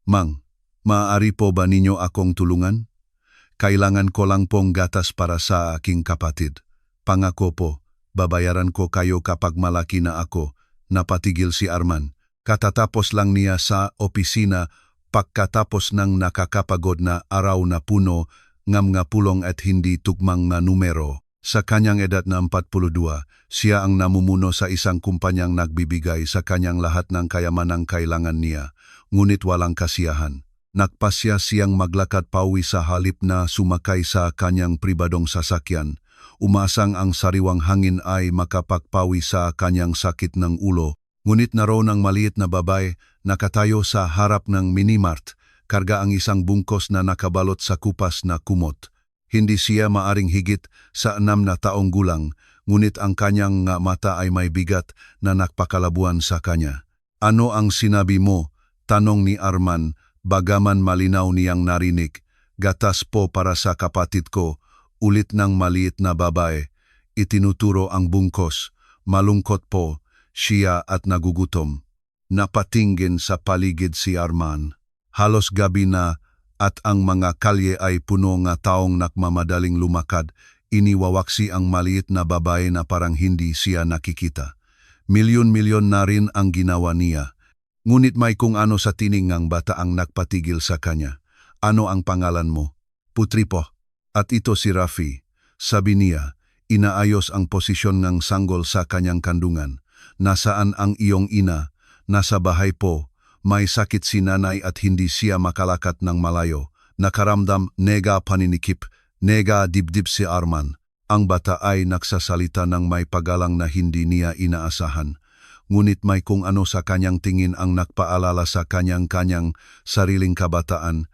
Mang, maaari po ba ninyo akong tulungan? Kailangan ko lang pong gatas para sa aking kapatid. Pangako po, babayaran ko kayo kapag malaki na ako. Napatigil si Arman. Katatapos lang niya sa opisina, pagkatapos ng nakakapagod na araw na puno, ngam nga pulong at hindi tugmang nga numero. Sa kanyang edad na 42, siya ang namumuno sa isang kumpanyang nagbibigay sa kanyang lahat ng kayamanang kailangan niya, ngunit walang kasiyahan. Nagpasya siyang maglakad pauwi sa halip na sumakay sa kanyang pribadong sasakyan. Umasang ang sariwang hangin ay makapagpawi sa kanyang sakit ng ulo. Ngunit naroon ang maliit na babae nakatayo sa harap ng minimart, karga ang isang bungkos na nakabalot sa kupas na kumot. Hindi siya maaring higit sa 6 na taong gulang, ngunit ang kanyang mata ay may bigat na nakpakalabuan sa kanya. Ano ang sinabi mo? Tanong ni Arman, bagaman malinaw niyang narinig. Gatas po para sa kapatid ko, ulit ng maliit na babae. Itinuturo ang bungkos. Malungkot po, siya at nagugutom. Napatingin sa paligid si Arman. Halos gabi na at ang mga kalye ay puno nga taong nakmamadaling lumakad. Iniwawaksi ang maliit na babae na parang hindi siya nakikita. Milyon-milyon na rin ang ginawa niya. Ngunit may kung ano sa tining ng bata ang nagpatigil sa kanya. Ano ang pangalan mo? Putri po. At ito si Rafi. Sabi niya, inaayos ang posisyon ng sanggol sa kanyang kandungan. Nasaan ang iyong ina? Nasa bahay po. May sakit si nanay at hindi siya makalakat ng malayo. Nakaramdam nega paninikip, nega dibdib si Arman. Ang bata ay nagsasalita ng may pagalang na hindi niya inaasahan. Ngunit may kung ano sa kanyang tingin ang nagpaalala sa kanyang sariling kabataan.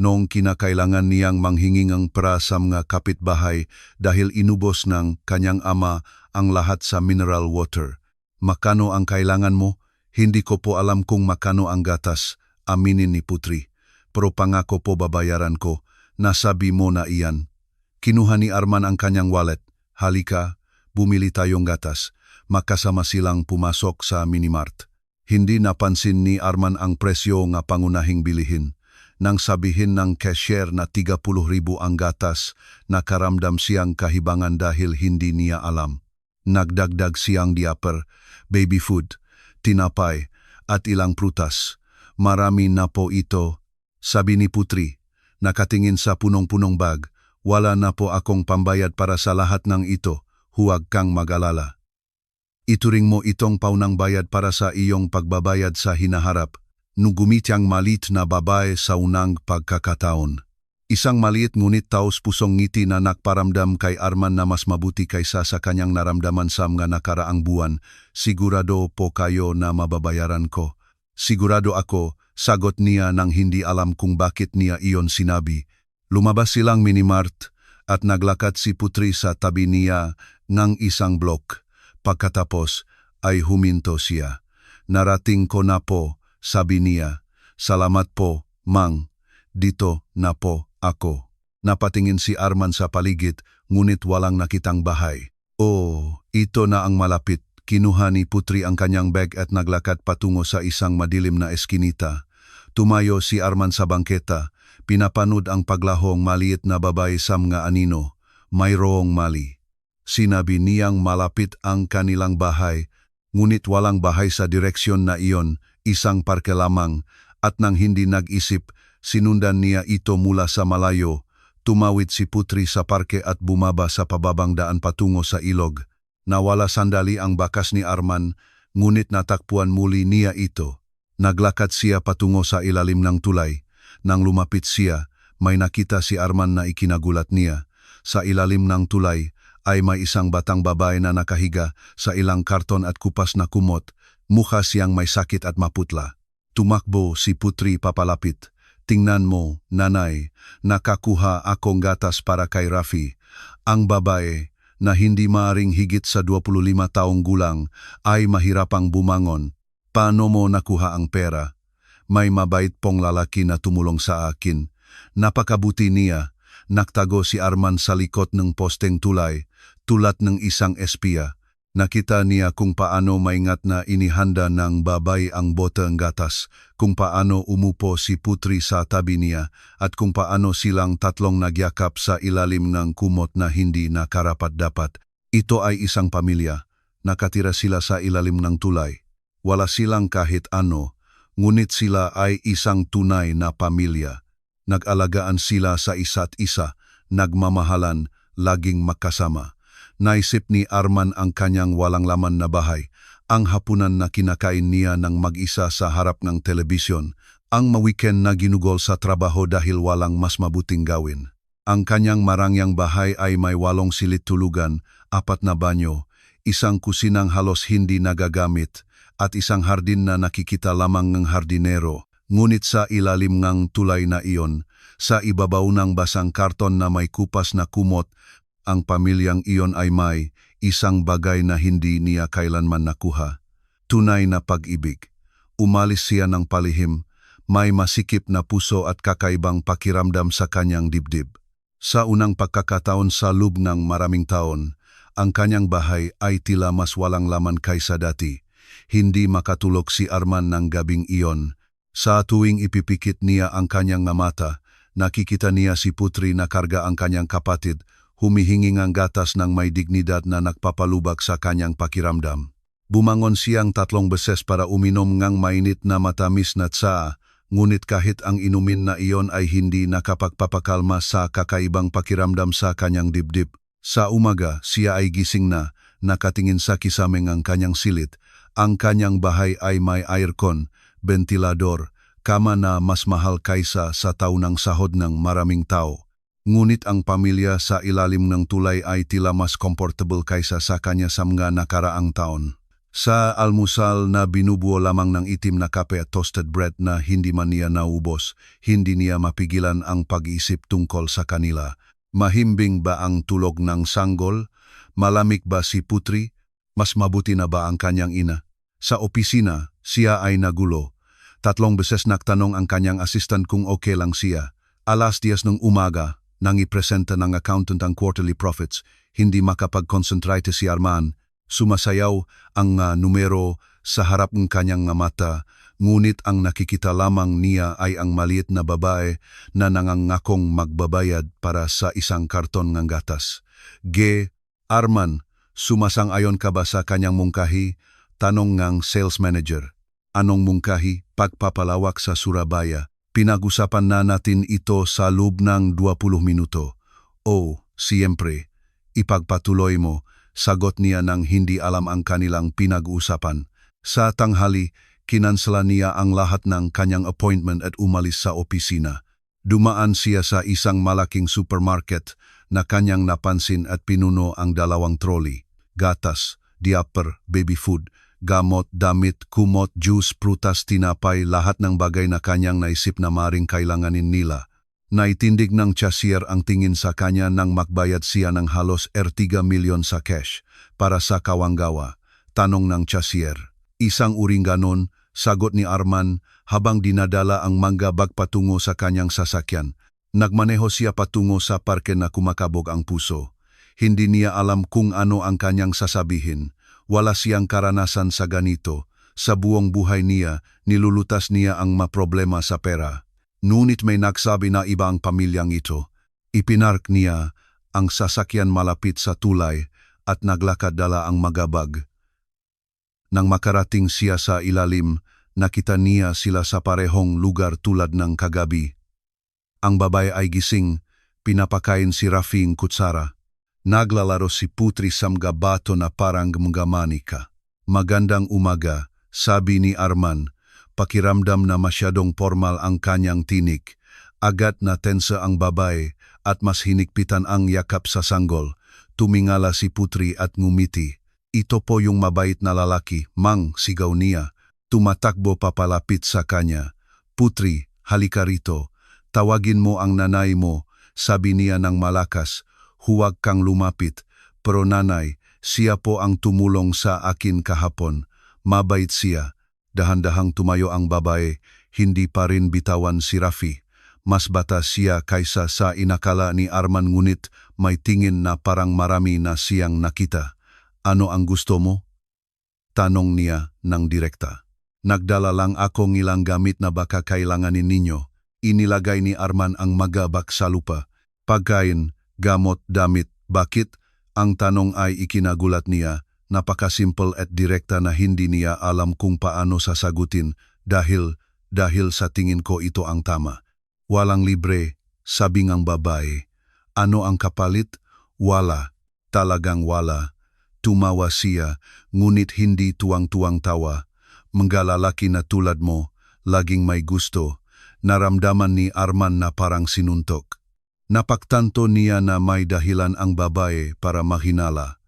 Noong kinakailangan niyang manghingi ng pera sa mga kapitbahay dahil inubos ng kanyang ama ang lahat sa mineral water. Makano ang kailangan mo? Hindi ko po alam kung makano ang gatas, aminin ni Putri. Pero pangako po babayaran ko, nasabi mo na iyan. Kinuha ni Arman ang kanyang wallet. Halika, bumili tayong gatas. Makasama silang pumasok sa minimart. Hindi napansin ni Arman ang presyo nga pangunahing bilihin. Nang sabihin ng cashier na 30,000 ang gatas, nakaramdam siyang kahibangan dahil hindi niya alam. Nagdagdag siyang diaper, baby food, tinapay, at ilang prutas. Marami na po ito, sabi ni Putri. Nakatingin sa punong-punong bag, wala na po akong pambayad para sa lahat ng ito, huwag kang mag-alala. Ituring mo itong paunang bayad para sa iyong pagbabayad sa hinaharap. Nugumitiang malit na babae sa unang pagkakataon. Isang maliit ngunit taos-pusong ngiti na nakparamdam kay Arman na mas mabuti kaysa sa kanyang naramdaman sa mga nakaraang buwan. Sigurado po kayo na mababayaran ko. Sigurado ako, sagot niya nang hindi alam kung bakit niya iyon sinabi. Lumabas silang minimart at naglakad si Putri sa tabi niya ng isang blok. Pagkatapos ay huminto siya. Narating ko na po, sabi niya. Salamat po, Mang. Dito na po ako. Napatingin si Arman sa paligid, ngunit walang nakitang bahay. Oh, ito na ang malapit. Kinuha ni Putri ang kanyang bag at naglakad patungo sa isang madilim na eskinita. Tumayo si Arman sa bangketa. Pinapanood ang paglahong maliit na babae sa mga anino. Mayroong mali. Sinabi niyang malapit ang kanilang bahay, ngunit walang bahay sa direksyon na iyon, isang parke lamang, at nang hindi nag-isip, sinundan niya ito mula sa malayo. Tumawid si Putri sa parke at bumaba sa pababang daan patungo sa ilog. Nawala sandali ang bakas ni Arman, ngunit natakpuan muli niya ito. Naglakad siya patungo sa ilalim ng tulay. Nang lumapit siya, may nakita si Arman na ikinagulat niya. Sa ilalim ng tulay ay may isang batang babae na nakahiga sa ilang karton at kupas na kumot. Mukha siyang may sakit at maputla. Tumakbo si Putri papalapit. Tingnan mo, nanay, nakakuha akong gatas para kay Rafi. Ang babae, na hindi maaring higit sa 25 taong gulang, ay mahirapang bumangon. Paano mo nakuha ang pera? May mabait pong lalaki na tumulong sa akin. Napakabuti niya. Naktago si Arman sa likod ng posteng tulay, tulad ng isang espiya. Nakita niya kung paano maingat na inihanda ng babay ang boteng gatas, kung paano umupo si Putri sa tabi niya, at kung paano silang tatlong nagyakap sa ilalim ng kumot na hindi na karapat-dapat. Ito ay isang pamilya. Nakatira sila sa ilalim ng tulay. Wala silang kahit ano, ngunit sila ay isang tunay na pamilya. Nag-alagaan sila sa isa't isa, nagmamahalan, laging magkasama. Naisip ni Arman ang kanyang walang laman na bahay, ang hapunan na kinakain niya ng mag-isa sa harap ng telebisyon, ang ma-weekend na ginugol sa trabaho dahil walang mas mabuting gawin. Ang kanyang marangyang bahay ay may 8 silid tulugan, 4 na banyo, isang kusinang halos hindi nagagamit, at isang hardin na nakikita lamang ng hardinero. Ngunit sa ilalim ng tulay na iyon, sa ibabaw ng basang karton na may kupas na kumot, ang pamilyang iyon ay may isang bagay na hindi niya kailanman nakuha. Tunay na pag-ibig. Umalis siya ng palihim, may masikip na puso at kakaibang pakiramdam sa kanyang dibdib. Sa unang pagkakataon sa loob ng maraming taon, ang kanyang bahay ay tila mas walang laman kaysa dati. Hindi makatulog si Arman ng gabing iyon. Sa tuwing ipipikit niya ang kanyang mata, nakikita niya si Putri na karga ang kanyang kapatid, humihingi ng gatas ng may dignidad na nagpapalubag sa kanyang pakiramdam. Bumangon siyang 3 beses para uminom ng mainit na matamis na tsaa, ngunit kahit ang inumin na iyon ay hindi nakapagpapakalma sa kakaibang pakiramdam sa kanyang dibdib. Sa umaga, siya ay gising na, nakatingin sa kisame ang kanyang silid. Ang kanyang bahay ay may aircon, ventilador, kama na mas mahal kaysa sa taunang sahod ng maraming tao. Ngunit ang pamilya sa ilalim ng tulay ay tila mas comfortable kaysa sa kanya sa mga nakaraang taon. Sa almusal na binubuo lamang ng itim na kape at toasted bread na hindi man niya naubos, hindi niya mapigilan ang pag-iisip tungkol sa kanila. Mahimbing ba ang tulog ng sanggol? Malamig ba si Putri? Mas mabuti na ba ang kanyang ina? Sa opisina, siya ay nagulo. 3 beses nagtanong ang kanyang assistant kung okay lang siya. 10:00 ng umaga, nang ipresenta ng accountant ang quarterly profits, hindi makapag-concentrate si Arman. Sumasayaw ang numero sa harap ng kanyang mata, ngunit ang nakikita lamang niya ay ang maliit na babae na nangangakong magbabayad para sa isang karton ng gatas. Arman, sumasang-ayon ka ba sa kanyang mungkahi? Tanong ng sales manager. Anong mungkahi? Pagpapalawak sa Surabaya. Pinag-usapan na natin ito sa loob ng 20 minuto. Oh, siyempre. Ipagpatuloy mo, sagot niya nang hindi alam ang kanilang pinag-uusapan. Sa tanghali, kinansela niya ang lahat ng kanyang appointment at umalis sa opisina. Dumaan siya sa isang malaking supermarket na kanyang napansin at pinuno ang 2 trolley. Gatas, diaper, baby food, gamot, damit, kumot, juice, prutas, tinapay, lahat ng bagay na kanyang naisip na maring kailanganin nila. Naitindig ng cashier ang tingin sa kanya nang magbayad siya ng halos 3 milyon sa cash para sa kawanggawa. Tanong ng cashier. Isang uring ganon, sagot ni Arman habang dinadala ang mangga bag patungo sa kanyang sasakyan. Nagmaneho siya patungo sa parke na kumakabog ang puso. Hindi niya alam kung ano ang kanyang sasabihin. Wala siyang karanasan sa ganito. Sa buong buhay niya, nilulutas niya ang maproblema sa pera. Ngunit may nagsabi na iba ang pamilyang ito. Ipinark niya ang sasakyan malapit sa tulay at naglakad dala ang magabag. Nang makarating siya sa ilalim, nakita niya sila sa parehong lugar tulad ng kagabi. Ang babae ay gising, pinapakain si Rafing kutsara. Naglalaro si Putri sa mga bato na parang mga manika. Magandang umaga, sabi ni Arman. Pakiramdam na masyadong formal ang kanyang tinik. Agad na tensa ang babae at mas hinikpitan ang yakap sa sanggol. Tumingala si Putri at ngumiti. Ito po yung mabait na lalaki, mang, sigaw niya. Tumatakbo papalapit sa kanya. Putri, halika rito. Tawagin mo ang nanay mo, sabi niya ng malakas. Huwag kang lumapit, pero nanay, siya po ang tumulong sa akin kahapon. Mabait siya. Dahan-dahang tumayo ang babae, hindi pa rin bitawan si Rafi. Mas bata siya kaysa sa inakala ni Arman ngunit may tingin na parang marami na siyang nakita. Ano ang gusto mo? Tanong niya ng direkta. Nagdala lang ako ngilang gamit na baka kailanganin ninyo. Inilagay ni Arman ang magabak sa lupa. Pagkain, gamot, damit, bakit? Ang tanong ay ikinagulat niya. Napakasimple at direkta na hindi niya alam kung paano sasagutin dahil sa tingin ko ito ang tama. Walang libre, sabi ngang babae. Ano ang kapalit? Wala. Talagang wala. Tumawa siya, ngunit hindi tuwang-tuwang tawa. Manggalalaki na tulad mo, laging may gusto. Naramdaman ni Arman na parang sinuntok. Napagtanto niya na may dahilan ang babae para mahinala.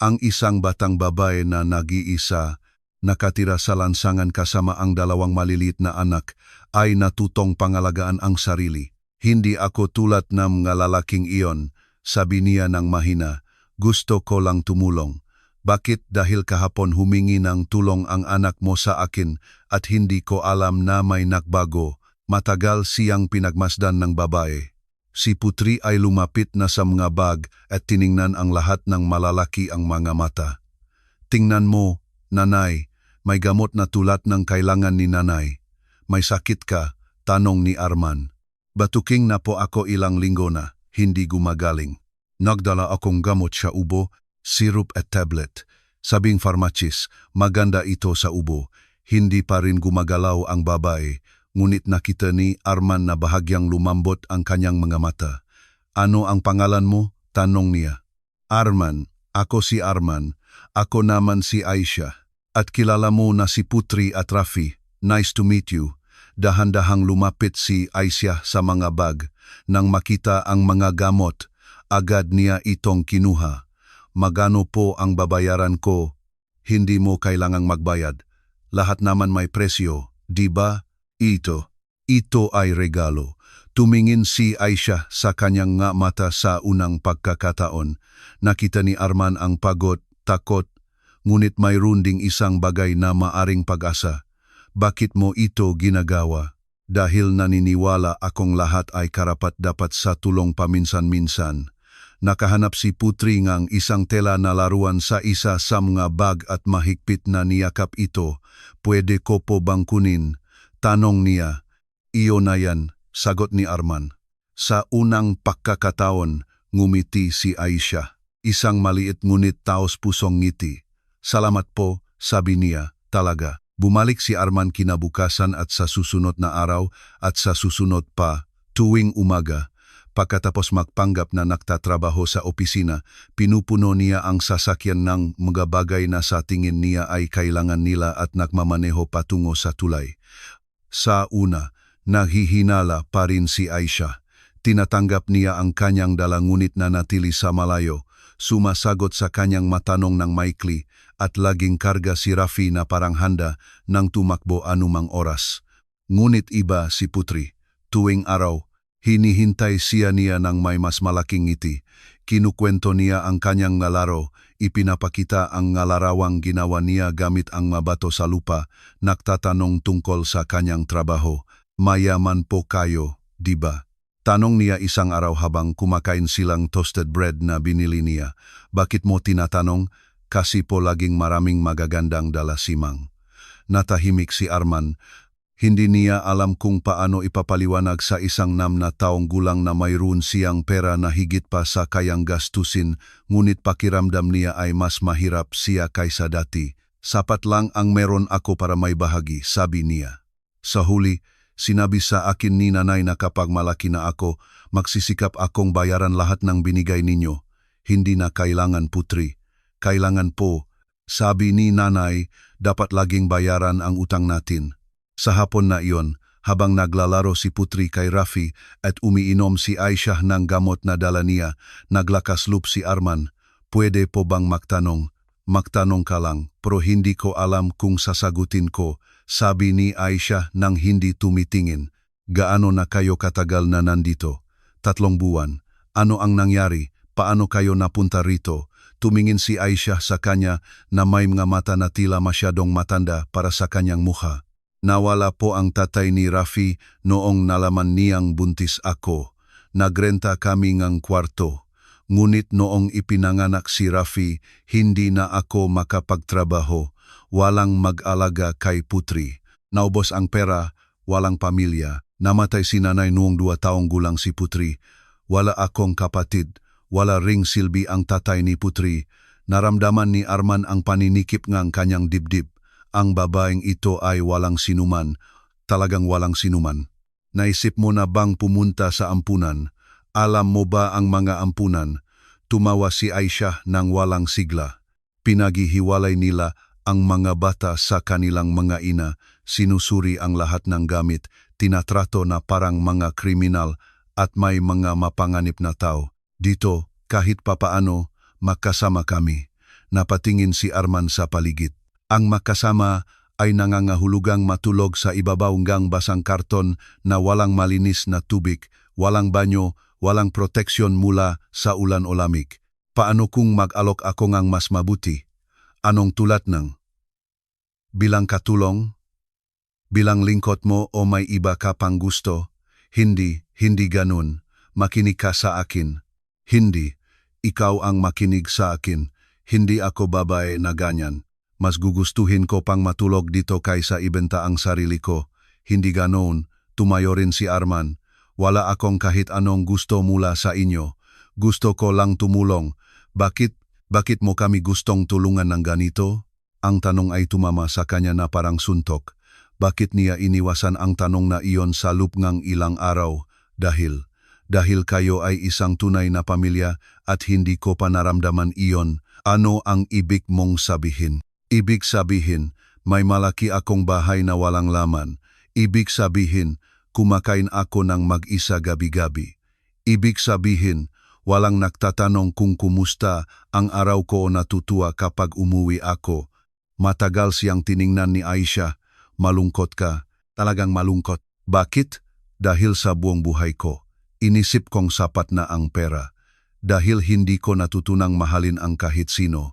Ang isang batang babae na nag-iisa, nakatira sa lansangan kasama ang dalawang maliliit na anak, ay natutong pangalagaan ang sarili. Hindi ako tulad ng mga lalaking iyon, sabi niya ng mahina. Gusto ko lang tumulong. Bakit dahil kahapon humingi ng tulong ang anak mo sa akin at hindi ko alam na may nakbago? Matagal siyang pinagmasdan ng babae. Si Putri ay lumapit na sa mga bag at tiningnan ang lahat ng malalaki ang mga mata. Tingnan mo, nanay, may gamot na tulad ng kailangan ni nanay. May sakit ka? Tanong ni Arman. Batuking na po ako ilang linggo na, hindi gumagaling. Nagdala akong gamot sa ubo, syrup at tablet. Sabing pharmacist, maganda ito sa ubo. Hindi pa rin gumagalaw ang babae, ngunit nakita ni Arman na bahagyang lumambot ang kanyang mga mata. Ano ang pangalan mo? Tanong niya. Arman, ako si Arman. Ako naman si Aisha. At kilala mo na si Putri at Rafi. Nice to meet you. Dahan-dahang lumapit si Aisha sa mga bag. Nang makita ang mga gamot, agad niya itong kinuha. Magano po ang babayaran ko? Hindi mo kailangang magbayad. Lahat naman may presyo, di ba? Ito ay regalo. Tumingin si Aisha sa kanyang nga mata sa unang pagkakataon. Nakita ni Arman ang pagod, takot, ngunit mayroon ding isang bagay na maaring pag-asa. Bakit mo ito ginagawa? Dahil naniniwala akong lahat ay karapat-dapat sa tulong paminsan-minsan. Nakahanap si Putri ngang isang tela na laruan sa isa sa mga bag at mahigpit na niyakap ito. Pwede ko po bang kunin? Tanong niya. Iyo na yan, sagot ni Arman. Sa unang pagkakataon, ngumiti si Aisha. Isang maliit ngunit taos-pusong ngiti. Salamat po, sabi niya, talaga. Bumalik si Arman kinabukasan at sa susunod na araw at sa susunod pa, tuwing umaga. Pagkatapos magpanggap na nagtatrabaho sa opisina, pinupuno niya ang sasakyan ng mga bagay na sa tingin niya ay kailangan nila at nagmamaneho patungo sa tulay. Sa una, naghihinala pa rin si Aisha. Tinatanggap niya ang kanyang dala ngunit nanatili sa malayo. Sumasagot sa kanyang matanong ng maikli at laging karga si Rafi na parang handa nang tumakbo anumang oras. Ngunit iba si Putri. Tuwing araw, hinihintay siya niya ng may mas malaking ngiti. Kinukwento niya ang kanyang ngalaro, ipinapakita ang ngalarawang ginawa niya gamit ang mabato sa lupa, nagtatanong tungkol sa kanyang trabaho. Mayaman po kayo, di ba? Tanong niya isang araw habang kumakain silang toasted bread na binili niya. Bakit mo tinatanong? Kasi po laging maraming magagandang dala simang. Natahimik si Arman. Hindi niya alam kung paano ipapaliwanag sa isang na taong gulang na mayroon siyang pera na higit pa sa kayang gastusin, ngunit pakiramdam niya ay mas mahirap siya kaysa dati. Sapat lang ang meron ako para may bahagi, sabi niya. Sa huli, sinabi sa akin ni nanay na kapag malaki na ako, magsisikap akong bayaran lahat ng binigay ninyo. Hindi na kailangan Putri. Kailangan po, sabi ni nanay, dapat laging bayaran ang utang natin. Sa hapon na iyon, habang naglalaro si Putri kay Rafi at umiinom si Aisha ng gamot na dala niya, naglakasloop si Arman. Pwede po bang magtanong? Magtanong ka lang, pero hindi ko alam kung sasagutin ko, sabi ni Aisha nang hindi tumitingin. Gaano na kayo katagal na nandito? 3 buwan. Ano ang nangyari? Paano kayo napunta rito? Tumingin si Aisha sa kanya na may mga mata na tila masyadong matanda para sa kanyang mukha. Nawala po ang tatay ni Rafi noong nalaman niyang buntis ako. Nagrenta kami ngang kwarto. Ngunit noong ipinanganak si Rafi, hindi na ako makapagtrabaho, walang mag-alaga kay Putri. Naubos ang pera, walang pamilya. Namatay si nanay noong 2 taong gulang si Putri. Wala akong kapatid, wala ring silbi ang tatay ni Putri. Naramdaman ni Arman ang paninikip ng kanyang dibdib. Ang babaeng ito ay walang sinuman, talagang walang sinuman. Naisip mo na bang pumunta sa ampunan? Alam mo ba ang mga ampunan? Tumawa si Aisha ng walang sigla. Pinaghihiwalay nila ang mga bata sa kanilang mga ina, sinusuri ang lahat ng gamit, tinatrato na parang mga kriminal at may mga mapanganib na tao. Dito, kahit papaano, makasama kami. Napatingin si Arman sa paligid. Ang makasama ay nangangahulugang matulog sa ibabaw ng basang karton na walang malinis na tubig, walang banyo, walang proteksyon mula sa ulan o lamig. Paano kung mag-alok ako ng mas mabuti? Anong tulad ng? Bilang katulong? Bilang lingkod mo o may iba ka pang gusto? Hindi ganun. Makinig ka sa akin. Hindi. Ikaw ang makinig sa akin. Hindi ako babae na ganyan. Mas gugustuhin ko pang matulog dito kaysa ibenta ang sarili ko. Hindi ganoon, tumayo rin si Arman. Wala akong kahit anong gusto mula sa inyo. Gusto ko lang tumulong. Bakit mo kami gustong tulungan ng ganito? Ang tanong ay tumama sa kanya na parang suntok. Bakit niya iniwasan ang tanong na iyon sa loob ng ilang araw? Dahil kayo ay isang tunay na pamilya at hindi ko pa naramdaman iyon. Ano ang ibig mong sabihin? Ibig sabihin, may malaki akong bahay na walang laman. Ibig sabihin, kumakain ako ng mag-isa gabi-gabi. Ibig sabihin, walang nagtatanong kung kumusta ang araw ko o natutuwa kapag umuwi ako. Matagal siyang tiningnan ni Aisha. Malungkot ka, talagang malungkot. Bakit? Dahil sa buong buhay ko. Inisip kong sapat na ang pera. Dahil hindi ko natutunang mahalin ang kahit sino.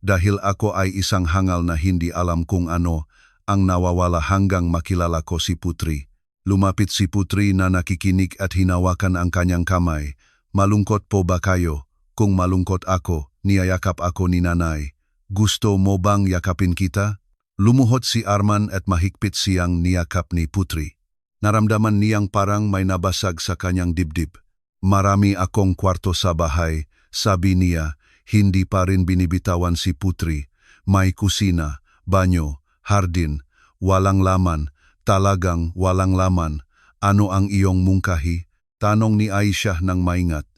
Dahil ako ay isang hangal na hindi alam kung ano ang nawawala hanggang makilala ko si Putri. Lumapit si Putri na nakikinig at hinawakan ang kanyang kamay. Malungkot po ba kayo? Kung malungkot ako, niyayakap ako ni nanay. Gusto mo bang yakapin kita? Lumuhod si Arman at mahigpit siyang niyakap ni Putri. Naramdaman niyang parang may nabasag sa kanyang dibdib. Marami akong kwarto sa bahay, sabi niya. Hindi pa rin binibitawan si Putri. May kusina, banyo, hardin, walang laman, talagang walang laman. Ano ang iyong mungkahi? Tanong ni Aisha ng maingat.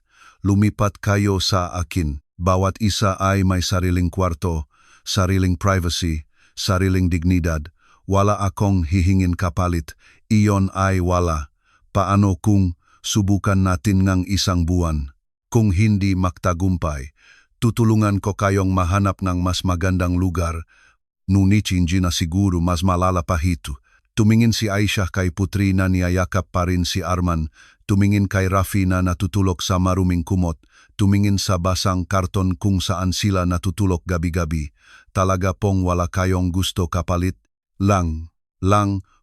Lumipat kayo sa akin. Bawat isa ay may sariling kwarto, sariling privacy, sariling dignidad. Wala akong hihingin kapalit. Iyon ay wala. Paano kung subukan natin ng isang buwan? Kung hindi magtagumpay, tutulungan ko kayong mahanap ng mas magandang lugar. Ngunit hindi na siguro mas malala pa hito. Tumingin si Aisha kay Putri na niyayakap pa rin si Arman. Tumingin kay Rafi na natutulog sa maruming kumot. Tumingin sa basang karton kung saan sila natutulog gabi-gabi. Talaga pong wala kayong gusto kapalit? Lang,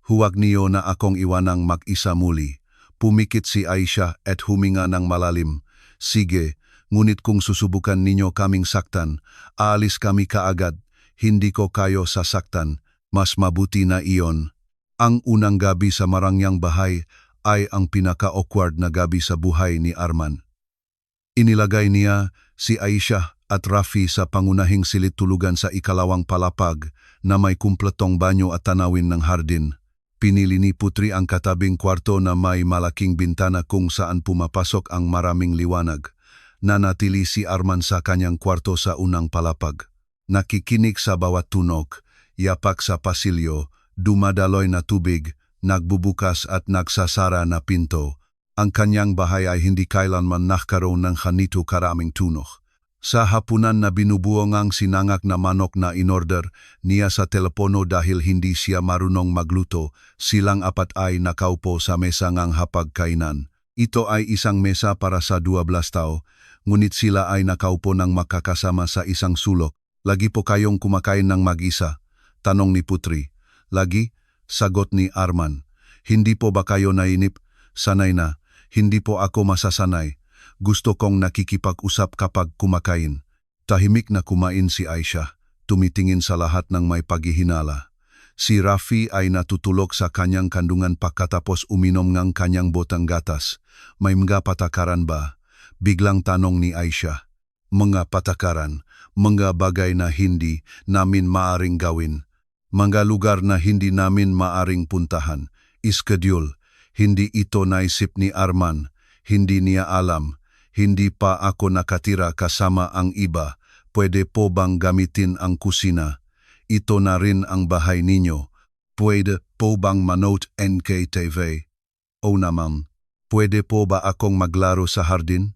huwag niyo na akong iwanang mag-isa muli. Pumikit si Aisha at huminga ng malalim. Sige, ngunit kung susubukan ninyo kaming saktan, aalis kami kaagad. Hindi ko kayo sasaktan. Mas mabuti na iyon. Ang unang gabi sa Marangyang bahay ay ang pinaka-awkward na gabi sa buhay ni Arman. Inilagay niya si Aisha at Rafi sa pangunahing silid-tulugan sa ikalawang palapag na may kumpletong banyo at tanawin ng hardin. Pinili ni Putri ang katabing kwarto na may malaking bintana kung saan pumapasok ang maraming liwanag. Nanatili si Arman sa kanyang kwarto sa unang palapag. Nakikinig sa bawat tunog, yapak sa pasilyo, dumadaloy na tubig, nagbubukas at nagsasara na pinto. Ang kanyang bahay ay hindi kailanman nagkaroon ng ganito karaming tunog. Sa hapunan na binubuong ang sinangak na manok na inorder niya sa telepono dahil hindi siya marunong magluto, silang apat ay nakaupo sa mesa ng hapagkainan. Ito ay isang mesa para sa 12 tao, ngunit sila ay nakaupo ng makakasama sa isang sulok. Lagi po kayong kumakain ng mag-isa? Tanong ni Putri. Lagi? Sagot ni Arman. Hindi po ba kayo nainip? Sanay na. Hindi po ako masasanay. Gusto kong nakikipag-usap kapag kumakain. Tahimik na kumain si Aisha, tumitingin sa lahat ng may paghihinala. Si Rafi ay natutulog sa kanyang kandungan pagkatapos uminom ng kanyang botang gatas. May mga patakaran ba? Biglang tanong ni Aisha. Mga patakaran, mga bagay na hindi namin maaring gawin. Mga lugar na hindi namin maaring puntahan. Iskadule, hindi ito naisip ni Arman. Hindi niya alam. Hindi pa ako nakatira kasama ang iba. Pwede po bang gamitin ang kusina? Ito na rin ang bahay ninyo. Pwede po bang manood NKTV? O naman, pwede po ba akong maglaro sa hardin?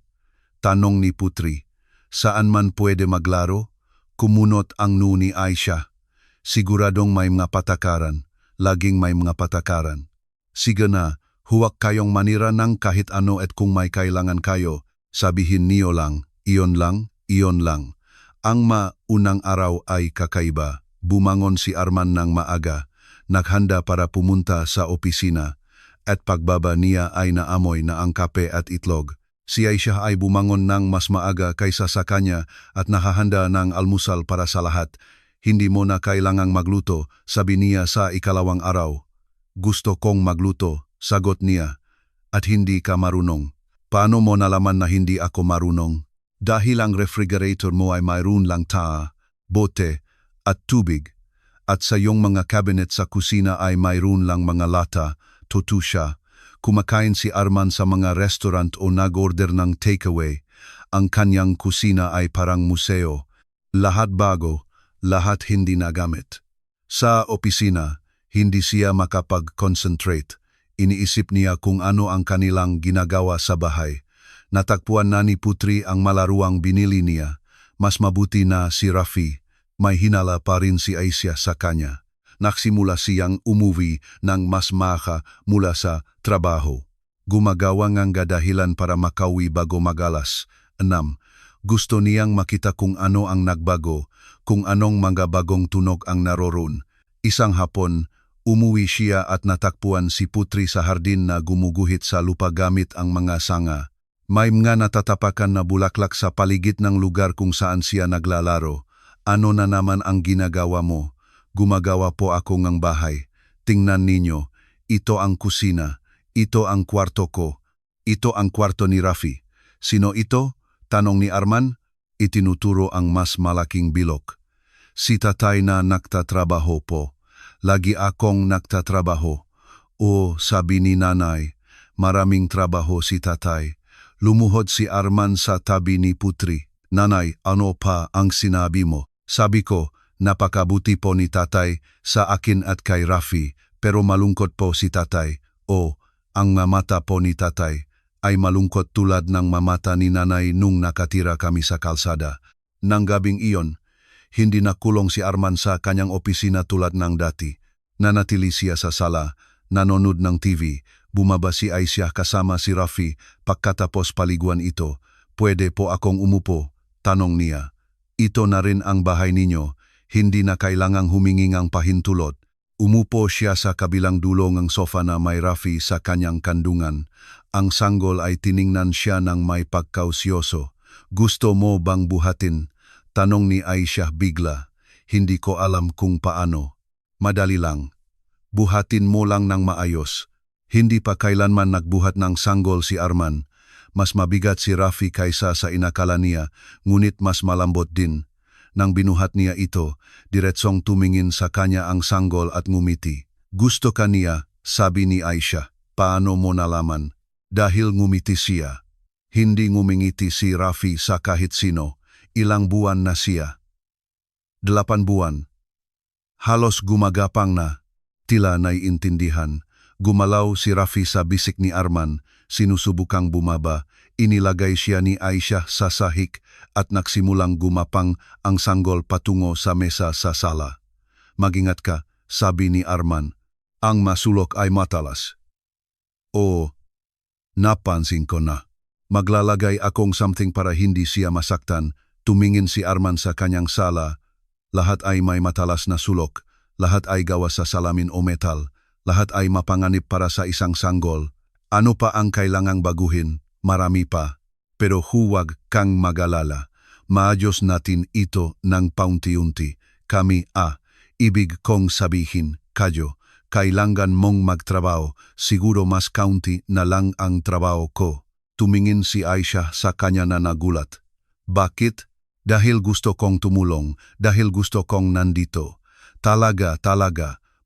Tanong ni Putri. Saan man pwede maglaro? Kumunot ang noo ni Aisha. Siguradong may mga patakaran. Laging may mga patakaran. Sige na, huwag kayong manira ng kahit ano at kung may kailangan kayo, sabihin niyo lang, iyon lang, iyon lang. Ang maunang araw ay kakaiba. Bumangon si Arman ng maaga, naghanda para pumunta sa opisina, at pagbaba niya ay naamoy na ang kape at itlog. Si Aisha ay bumangon ng mas maaga kaysa sa kanya at nakahanda ng almusal para sa lahat. Hindi mo na kailangang magluto, sabi niya sa ikalawang araw. Gusto kong magluto, sagot niya, at hindi ka marunong. Paano mo nalaman na hindi ako marunong? Dahil ang refrigerator mo ay mayroon lang taa, bote, at tubig, at sa iyong mga cabinet sa kusina ay mayroon lang mga lata, totusya. Kumakain si Arman sa mga restaurant o nag-order ng takeaway. Ang kanyang kusina ay parang museo. Lahat bago, lahat hindi nagamit. Sa opisina, hindi siya makapag-concentrate. Iniisip niya kung ano ang kanilang ginagawa sa bahay. Natagpuan na ni Putri ang malaruang binili niya. Mas mabuti na si Rafi. May hinala pa rin si Aisha sa kanya. Nagsimula siyang umuwi ng mas maaga mula sa trabaho. Gumagawa ng dahilan para makauwi bago magalas. 6. Gusto niyang makita kung ano ang nagbago, kung anong mga bagong tunog ang naroroon. Isang hapon, umuwi siya at natakpuan si Putri sa hardin na gumuguhit sa lupa gamit ang mga sanga. May mga natatapakan na bulaklak sa paligid ng lugar kung saan siya naglalaro. Ano na naman ang ginagawa mo? Gumagawa po ako ng bahay. Tingnan ninyo, ito ang kusina, ito ang kwarto ko, ito ang kwarto ni Rafi. Sino ito? Tanong ni Arman. Itinuturo ang mas malaking bilog. Si tatay na nagtatrabaho po. Lagi akong nagtatrabaho. O, sabi ni nanay, maraming trabaho si tatay. Lumuhod si Arman sa tabi ni Putri. Nanay, ano pa ang sinabi mo? Sabi ko, napakabuti po ni tatay sa akin at kay Rafi, pero malungkot po si tatay. O, ang mamata po ni tatay ay malungkot tulad ng mamata ni nanay nung nakatira kami sa kalsada. Nang gabing iyon, hindi nakulong si Arman sa kanyang opisina tulad ng dati. Nanatili siya sa sala, nanonood ng TV, bumaba si Aisha kasama si Rafi. Pagkatapos paliguan ito, pwede po akong umupo? Tanong niya. Ito na rin ang bahay ninyo, hindi na kailangang humingi ng pahintulot. Umupo siya sa kabilang dulo ng sofa na may Rafi sa kanyang kandungan. Ang sanggol ay tiningnan siya ng may pagkausyoso. Gusto mo bang buhatin? Tanong ni Aisha bigla. Hindi ko alam kung paano. Madali lang. Buhatin mo lang ng maayos. Hindi pa kailanman nagbuhat ng sanggol si Arman. Mas mabigat si Rafi kaysa sa inakala niya, ngunit mas malambot din. Nang binuhat niya ito, diretsong tumingin sa kanya ang sanggol at ngumiti. Gusto ka niya, sabi ni Aisha. Paano mo nalaman? Dahil ngumiti siya. Hindi ngumingiti si Rafi sa kahit sino. Ilang buwan na siya. 8 buwan. Halos gumagapang na. Tila naiintindihan. Gumalaw si Rafi sa bisik ni Arman, sinusubukang bumaba, inilagay siya ni Aisha sa sahig at nagsimulang gumapang ang sanggol patungo sa mesa sa sala. Mag-ingat ka, sabi ni Arman. Ang masulok ay matalas. O, napansin ko na. Maglalagay akong something para hindi siya masaktan. Tumingin si Arman sa kanyang sala. Lahat ay may matalas na sulok. Lahat ay gawa sa salamin o metal. Lahat ay mapanganib para sa isang sanggol. Ano pa ang kailangang baguhin? Marami pa. Pero huwag kang magalala. Maayos natin ito ng paunti-unti. Kami, ibig kong sabihin, kayo, kailangan mong magtrabaho, siguro mas kaunti na lang ang trabaho ko. Tumingin si Aisha sa kanya na nagulat. Bakit? Dahil gusto kong tumulong, dahil gusto kong nandito. Talaga,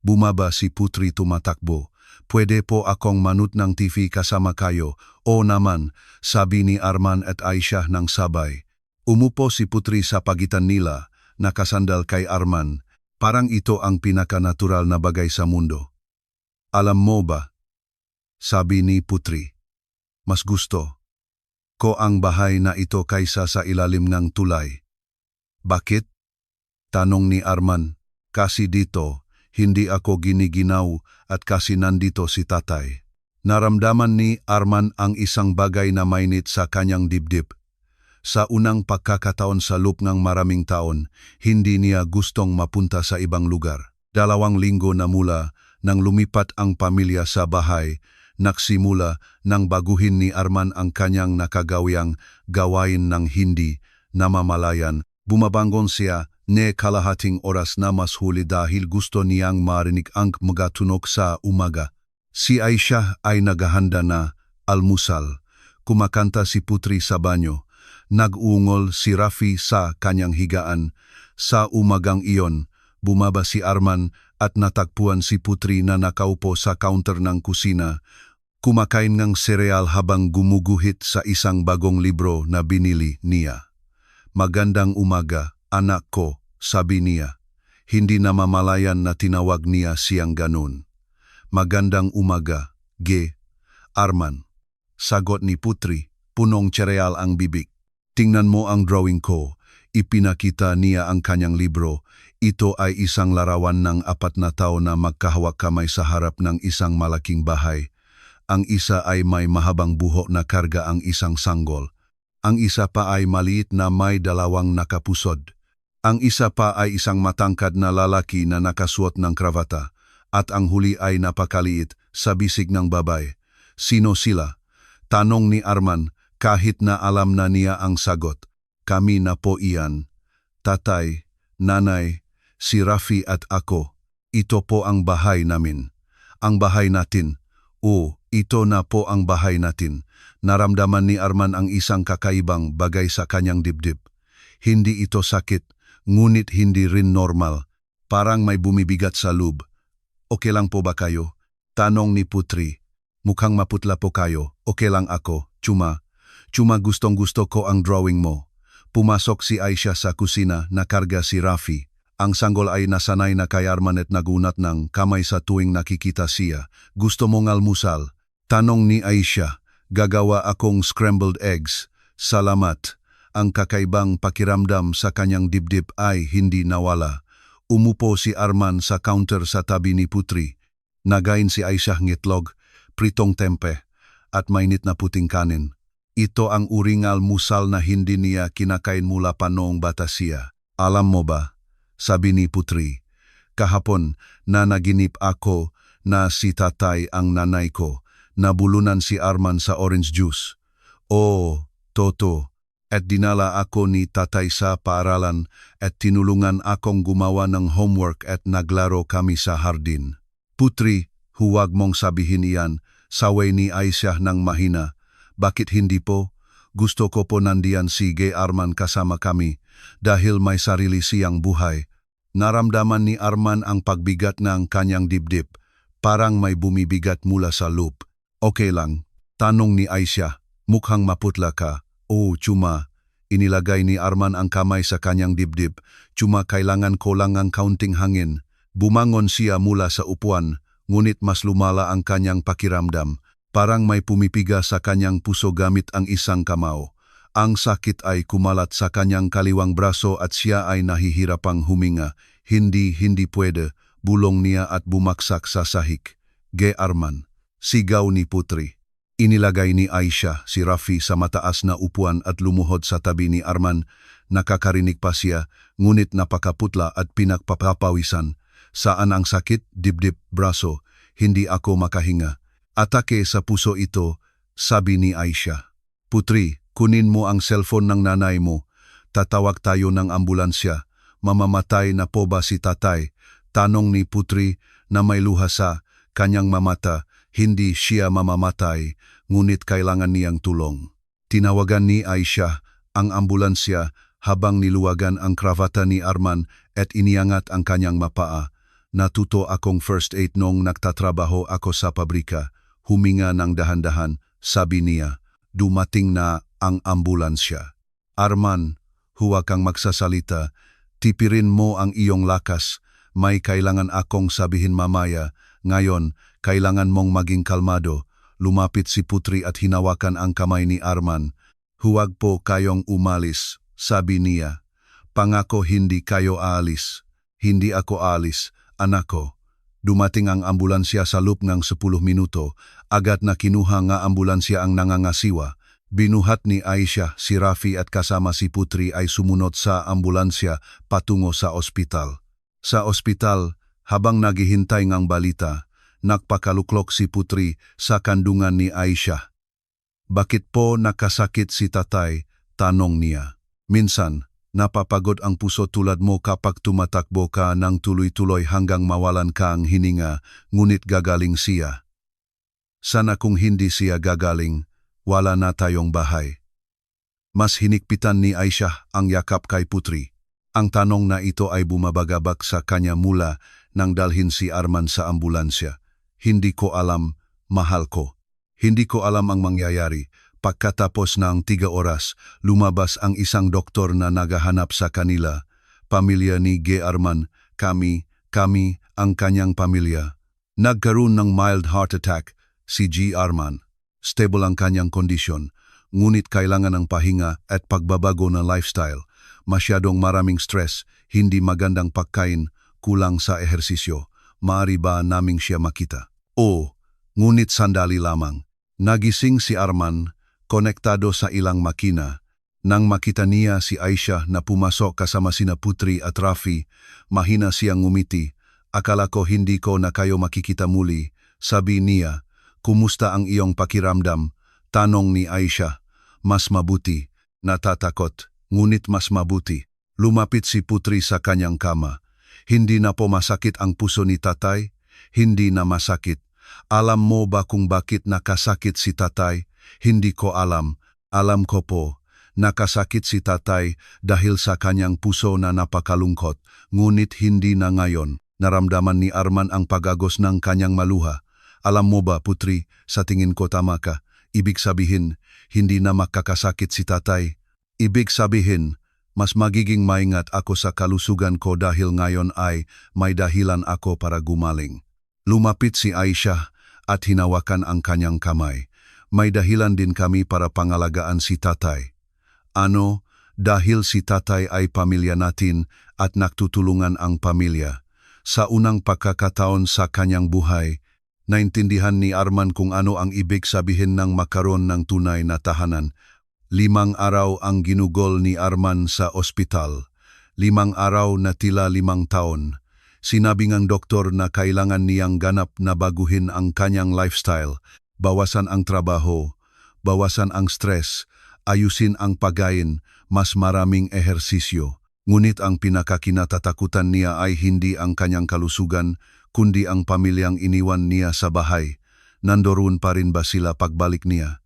bumaba si Putri tumatakbo. Pwede po akong manut ng TV kasama kayo. O naman, sabi ni Arman at Aisha ng sabay. Umupo si Putri sa pagitan nila, nakasandal kay Arman. Parang ito ang pinaka-natural na bagay sa mundo. Alam mo ba? Sabi ni Putri. Mas gusto ko ang bahay na ito kaysa sa ilalim ng tulay. Bakit? Tanong ni Arman. Kasi dito, hindi ako giniginaw at kasi nandito si tatay. Naramdaman ni Arman ang isang bagay na mainit sa kanyang dibdib. Sa unang pagkakataon sa loob ng maraming taon, hindi niya gustong mapunta sa ibang lugar. 2 linggo na mula nang lumipat ang pamilya sa bahay, nagsimula nang baguhin ni Arman ang kanyang nakagawiang gawain ng hindi namamalayan. Bumabangon siya kalahating oras na mas huli dahil gusto niyang marinig ang mga tunog sa umaga. Si Aisha ay naghahanda na almusal. Kumakanta si Putri sa banyo. Nag-uungol si Rafi sa kanyang higaan. Sa umagang iyon, bumaba si Arman at natagpuan si Putri na nakaupo sa counter ng kusina. Kumakain ng sereal habang gumuguhit sa isang bagong libro na binili niya. Magandang umaga, anak ko, sabi niya. Hindi namamalayan na tinawag niya siyang ganun. Magandang umaga, Arman. Sagot ni Putri, punong tsereal ang bibig. Tingnan mo ang drawing ko. Ipinakita niya ang kanyang libro. Ito ay isang larawan ng 4 na tao na magkahawak kamay sa harap ng isang malaking bahay. Ang isa ay may mahabang buhok na karga ang isang sanggol. Ang isa pa ay maliit na may 2 nakapusod. Ang isa pa ay isang matangkad na lalaki na nakasuot ng kravata. At ang huli ay napakaliit sa bisig ng babae. Sino sila? Tanong ni Arman kahit na alam na niya ang sagot. Kami na po iyan. Tatay, nanay, si Rafi at ako. Ito po ang bahay namin. Ang bahay natin. Ito na po ang bahay natin. Naramdaman ni Arman ang isang kakaibang bagay sa kanyang dibdib. Hindi ito sakit, ngunit hindi rin normal. Parang may bumibigat sa loob. Okay lang po ba kayo? Tanong ni Putri. Mukhang maputla po kayo. Okay lang ako. Chuma gustong-gusto ko ang drawing mo. Pumasok si Aisha sa kusina, nakarga si Rafi. Ang sanggol ay nasanay na kay Arman at nagunat ng kamay sa tuwing nakikita siya. Gusto mong almusal? Tanong ni Aisha. Gagawa akong scrambled eggs. Salamat. Ang kakaibang pakiramdam sa kanyang dibdib ay hindi nawala. Umupo si Arman sa counter sa tabi ni Putri. Nagain si Aisha ngitlog, pritong tempe, at mainit na puting kanin. Ito ang uring almusal na hindi niya kinakain mula pa noong bata siya. Alam mo ba? Sabi ni Putri. Kahapon na naginip ako na si tatay ang nanay ko. Nabulunan si Arman sa orange juice. Toto. At dinala ako ni tatay sa paaralan at tinulungan akong gumawa ng homework at naglaro kami sa hardin. Putri, huwag mong sabihin iyan, saway ni Aisha ng mahina. Bakit hindi po? Gusto ko po nandiyan si Arman kasama kami dahil may sarili siyang buhay. Naramdaman ni Arman ang pagbigat ng kanyang dibdib, parang may bumibigat mula sa loob. Okay lang, tanong ni Aisha, mukhang maputla ka. Chuma. Inilagay ni Arman ang kamay sa kanyang dibdib. Chuma kailangan ko lang ang kaunting hangin. Bumangon siya mula sa upuan, ngunit mas lumala ang kanyang pakiramdam. Parang may pumipiga sa kanyang puso gamit ang isang kamao. Ang sakit ay kumalat sa kanyang kaliwang braso at siya ay nahihirapang huminga. Hindi pwede, bulong niya at bumaksak sa sahig. Arman. Sigaw ni Putri. Inilagay ni Aisha si Rafi sa mataas na upuan at lumuhod sa tabi ni Arman. Nakakarinig pa siya, ngunit napakaputla at pinagpapapawisan. Saan ang sakit? Dibdib, braso. Hindi ako makahinga. Atake sa puso ito, sabi ni Aisha. Putri, Kunin mo ang cellphone ng nanay mo. Tatawag tayo ng ambulansya. Mamamatay na po ba si tatay? Tanong ni Putri na may luha sa kanyang mamata. Hindi siya mamamatay, ngunit kailangan niyang tulong. Tinawagan ni Aisha ang ambulansya habang niluwagan ang kravata ni Arman at iniangat ang kanyang mapaa. Natuto akong first aid nung nagtatrabaho ako sa pabrika. Huminga ng dahan-dahan, sabi niya. Dumating na ang ambulansya. Arman, huwag kang magsasalita. Tipirin mo ang iyong lakas. May kailangan akong sabihin mamaya. Ngayon, kailangan mong maging kalmado. Lumapit si Putri at hinawakan ang kamay ni Arman. Huwag po kayong umalis, sabi niya. Pangako hindi kayo aalis. Hindi ako aalis, anak ko. Dumating ang ambulansya sa loob ng 10 minuto. Agad na kinuha nga ambulansya ang nangangasiwa. Binuhat ni Aisha, si Rafi at kasama si Putri ay sumunod sa ambulansya patungo sa ospital. Sa ospital, habang naghihintay ngang balita, nagpakaluklok si Putri sa kandungan ni Aisha. Bakit po nakasakit si tatay? Tanong niya. Minsan, napapagod ang puso tulad mo kapag tumatakbo ka ng tuloy-tuloy hanggang mawalan ka ang hininga, ngunit gagaling siya. Sana kung hindi siya gagaling, wala na tayong bahay. Mas hinikpitan ni Aisha ang yakap kay Putri. Ang tanong na ito ay bumabagabak sa kanya mula nang dalhin si Arman sa ambulansya. Hindi ko alam, mahal ko. Hindi ko alam ang mangyayari. Pagkatapos ng 3 oras, lumabas ang isang doktor na naghahanap sa kanila. Pamilya ni G. Arman, kami, ang kanyang pamilya. Nagkaroon ng mild heart attack si G. Arman. Stable ang kanyang kondisyon, ngunit kailangan ng pahinga at pagbabago ng lifestyle. Masyadong maraming stress, hindi magandang pagkain, kulang sa ehersisyo. Maaari ba naming siya makita? Oo, ngunit sandali lamang. Nagising si Arman, konektado sa ilang makina. Nang makita niya si Aisha na pumasok kasama sina Putri at Rafi, mahina siyang ngumiti. Akala ko hindi ko na kayo makikita muli, sabi niya. Kumusta ang iyong pakiramdam? Tanong ni Aisha. Mas mabuti. Natatakot, ngunit mas mabuti. Lumapit si Putri sa kanyang kama. Hindi na po masakit ang puso ni tatay? Hindi na masakit. Alam mo ba kung bakit nakasakit si tatay? Hindi ko alam. Alam ko po. Nakasakit si tatay dahil sa kanyang puso na napakalungkot. Ngunit hindi na ngayon. Naramdaman ni Arman ang pagagos ng kanyang maluha. Alam mo ba, Putri, sa tingin ko tama ka. Ibig sabihin, hindi na makakasakit si tatay. Ibig sabihin, mas magiging maingat ako sa kalusugan ko dahil ngayon ay may dahilan ako para gumaling. Lumapit si Aisha at hinawakan ang kanyang kamay. May dahilan din kami para pangalagaan si tatay. Ano? Dahil si tatay ay pamilya natin at nagtutulungan ang pamilya. Sa unang pagkakataon sa kanyang buhay, naintindihan ni Arman kung ano ang ibig sabihin ng makaroon ng tunay na tahanan. 5 araw ang ginugol ni Arman sa ospital. 5 araw na tila 5 taon. Sinabi ng doktor na kailangan niyang ganap na baguhin ang kanyang lifestyle. Bawasan ang trabaho, bawasan ang stress, ayusin ang pagkain, mas maraming ehersisyo. Ngunit ang pinakakinatatakutan niya ay hindi ang kanyang kalusugan, kundi ang pamilyang iniwan niya sa bahay. Nandoon pa rin ba sila pagbalik niya?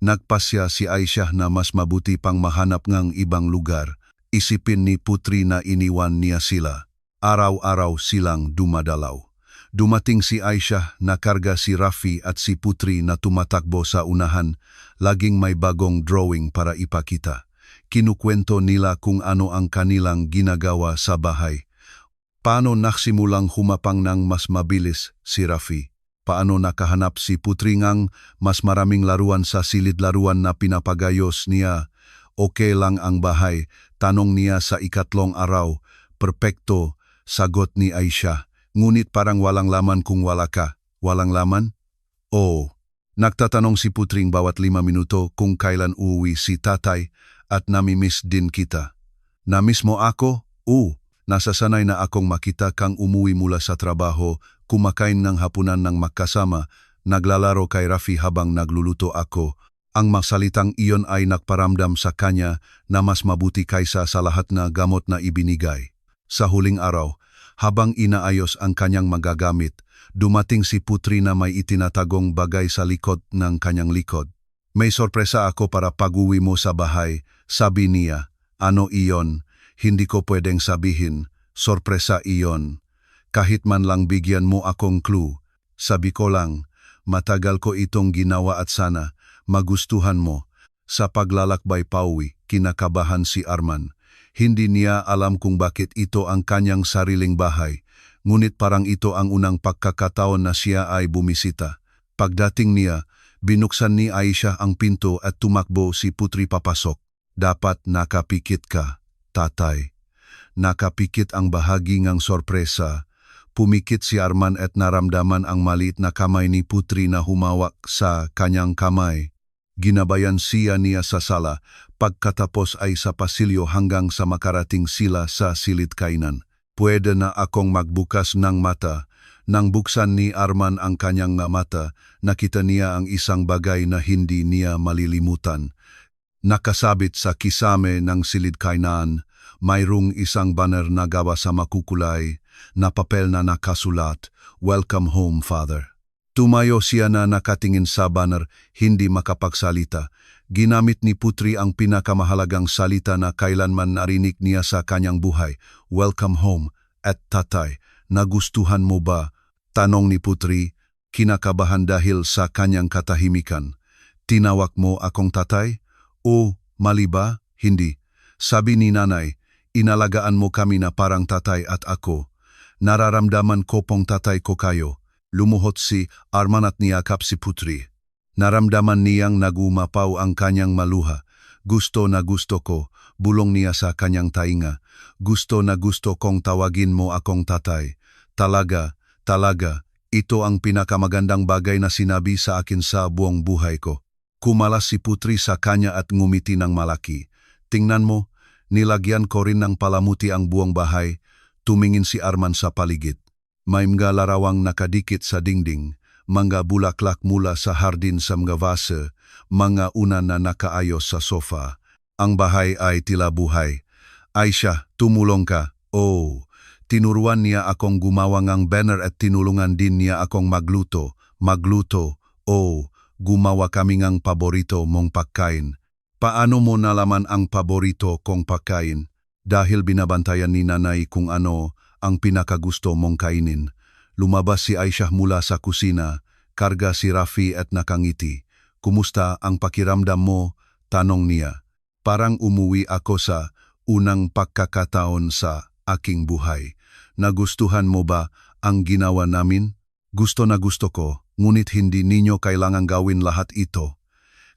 Nagpasya si Aisha na mas mabuti pang mahanap ng ibang lugar. Isipin ni Putri na iniwan niya sila. Araw-araw silang dumadalaw. Dumating si Aisha, nakarga si Rafi at si Putri na tumatakbo sa unahan. Laging may bagong drawing para ipakita. Kinukwento nila kung ano ang kanilang ginagawa sa bahay. Paano nagsimulang humapang ng mas mabilis si Rafi? Paano nakahanap si Putri ngang mas maraming laruan sa silid laruan na pinapagayos niya? Okay lang ang bahay, tanong niya sa 3 araw. Perpekto, sagot ni Aisha. Ngunit parang walang laman kung wala ka. Walang laman? Oo. Nagtatanong si Putring bawat 5 minuto kung kailan uuwi si tatay at namimiss din kita. Namiss mo ako? Oo. Nasasanay na akong makita kang umuwi mula sa trabaho, kumakain ng hapunan ng magkasama, naglalaro kay Rafi habang nagluluto ako. Ang masalitang iyon ay nagparamdam sa kanya na mas mabuti kaysa sa lahat na gamot na ibinigay. Sa huling araw, habang inaayos ang kanyang magagamit, dumating si Putri na may itinatagong bagay sa likod ng kanyang likod. May sorpresa ako para pag-uwi mo sa bahay, sabi niya. Ano iyon? Hindi ko pwedeng sabihin. Sorpresa iyon. Kahit man lang bigyan mo akong clue. Sabi ko lang, matagal ko itong ginawa at sana magustuhan mo. Sa paglalakbay pauwi, kinakabahan si Arman. Hindi niya alam kung bakit ito ang kanyang sariling bahay, ngunit parang ito ang unang pagkakataon na siya ay bumisita. Pagdating niya, binuksan ni Aisha ang pinto at tumakbo si Putri papasok. Dapat nakapikit ka, tatay. Nakapikit ang bahagi ng sorpresa. Pumikit si Arman at naramdaman ang maliit na kamay ni Putri na humawak sa kanyang kamay. Ginabayan niya sa sala, pagkatapos ay sa pasilyo hanggang sa makarating sila sa silid kainan. Pwede na akong magbukas ng mata. Nang buksan ni Arman ang kanyang mata, nakita niya ang isang bagay na hindi niya malilimutan. Nakasabit sa kisame ng silid kainan, mayroong isang banner na gawa sa makukulay, na papel na nakasulat, "Welcome home, Father." Tumayo siya na nakatingin sa banner, hindi makapagsalita. Ginamit ni Putri ang pinakamahalagang salita na kailanman narinig niya sa kanyang buhay, "Welcome home." At tatay, nagustuhan mo ba? Tanong ni Putri, kinakabahan dahil sa kanyang katahimikan. Tinawag mo akong tatay? O, mali ba? Hindi. Sabi ni nanay, inalagaan mo kami na parang tatay at ako. Nararamdaman ko pong tatay ko kayo. Lumuhot si Arman at niyakap si Putri. Naramdaman niyang nagumapaw ang kanyang maluha. Gusto na gusto ko, bulong niya sa kanyang tainga. Gusto na gusto kong tawagin mo akong tatay. Talaga, ito ang pinakamagandang bagay na sinabi sa akin sa buong buhay ko. Kumalas si Putri sa kanya at ngumiti ng malaki. Tingnan mo, nilagyan ko rin ng palamuti ang buong bahay. Tumingin si Arman sa paligid. May mga larawang nakadikit sa dingding, mga bulaklak mula sa hardin sa mga vase, mga unan na nakaayos sa sofa. Ang bahay ay tila buhay. Aisha, tumulong ka. Oh, tinuruan niya akong gumawa ng banner at tinulungan din niya akong magluto. Oh, gumawa kami ng paborito mong pagkain. Paano mo nalaman ang paborito kong pagkain? Dahil binabantayan ni nanay kung ano ang pinakagusto mong kainin. Lumabas si Aisha mula sa kusina, karga si Rafi at nakangiti. Kumusta ang pakiramdam mo? Tanong niya. Parang umuwi ako sa unang pagkakataon sa aking buhay. Nagustuhan mo ba ang ginawa namin? Gusto na gusto ko, ngunit hindi ninyo kailangan gawin lahat ito.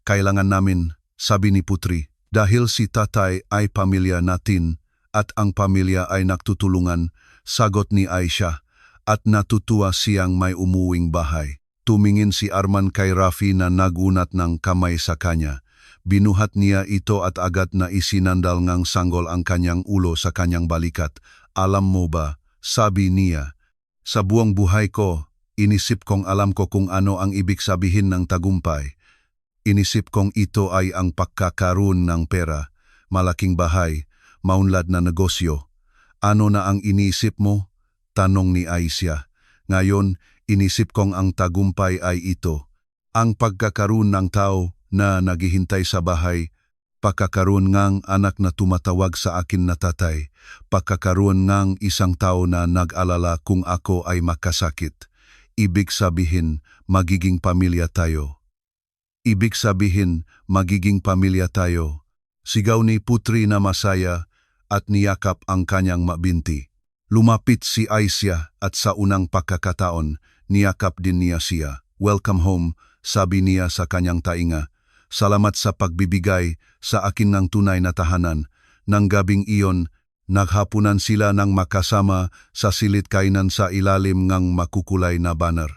Kailangan namin, sabi ni Putri, dahil si tatay ay pamilya natin at ang pamilya ay nagtutulungan. Sagot ni Aisha, at natutuwa siyang may umuwing bahay. Tumingin si Arman kay Rafi na nagunat ng kamay sa kanya. Binuhat niya ito at agad na isinandal ngang sanggol ang kanyang ulo sa kanyang balikat. Alam mo ba, sabi niya, sa buong buhay ko, inisip kong alam ko kung ano ang ibig sabihin ng tagumpay. Inisip kong ito ay ang pagkakaroon ng pera, malaking bahay, maunlad na negosyo. Ano na ang iniisip mo? Tanong ni Aisha. Ngayon, inisip kong ang tagumpay ay ito. Ang pagkakaroon ng tao na naghihintay sa bahay, pagkakaroon ngang anak na tumatawag sa akin na tatay, pagkakaroon ngang isang tao na nag-alala kung ako ay makasakit. Ibig sabihin, magiging pamilya tayo. Ibig sabihin, magiging pamilya tayo. Sigaw ni Putri na masaya, at niyakap ang kanyang mabinti. Lumapit si Aisha at sa unang pagkakataon, niyakap din niya siya. Welcome home, sabi niya sa kanyang tainga. Salamat sa pagbibigay sa akin ng tunay na tahanan. Nang gabing iyon, naghapunan sila ng makasama sa silid kainan sa ilalim ng makukulay na banner.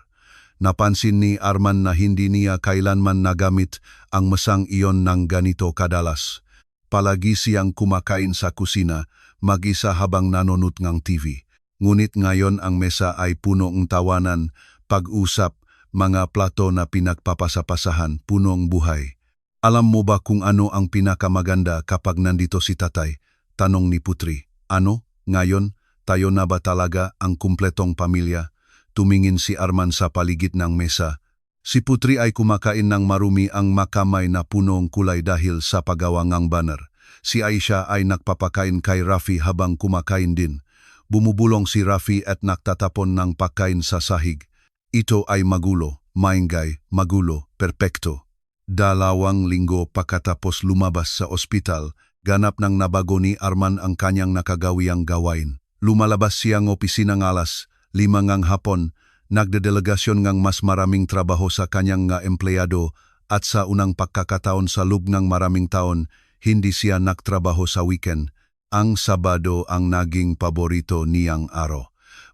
Napansin ni Arman na hindi niya kailanman nagamit ang mesang iyon ng ganito kadalas. Palagi siyang kumakain sa kusina, mag-isa habang nanonood ng TV. Ngunit ngayon ang mesa ay puno ng tawanan, pag-usap, mga plato na pinagpapasapasahan, punong buhay. Alam mo ba kung ano ang pinakamaganda kapag nandito si tatay? Tanong ni Putri. Ano? Ngayon, tayo na ba talaga ang kumpletong pamilya? Tumingin si Arman sa paligid ng mesa. Si Putri ay kumakain ng marumi ang makamay na punong kulay dahil sa paggawa ng banner. Si Aisha ay nagpapakain kay Rafi habang kumakain din. Bumubulong si Rafi at nagtatapon ng pagkain sa sahig. Ito ay magulo, maingay, magulo, perpekto. 2 linggo pagkatapos lumabas sa ospital, ganap nang nabago ni Arman ang kanyang nakagawiang gawain. Lumalabas siyang opisinang alas 5 ng hapon, nagdedelegasyon ng mas maraming trabaho sa kanyang nga empleyado at sa unang pagkakataon sa loob ng maraming taon, hindi siya nagtrabaho sa weekend. Ang Sabado ang naging paborito niyang araw.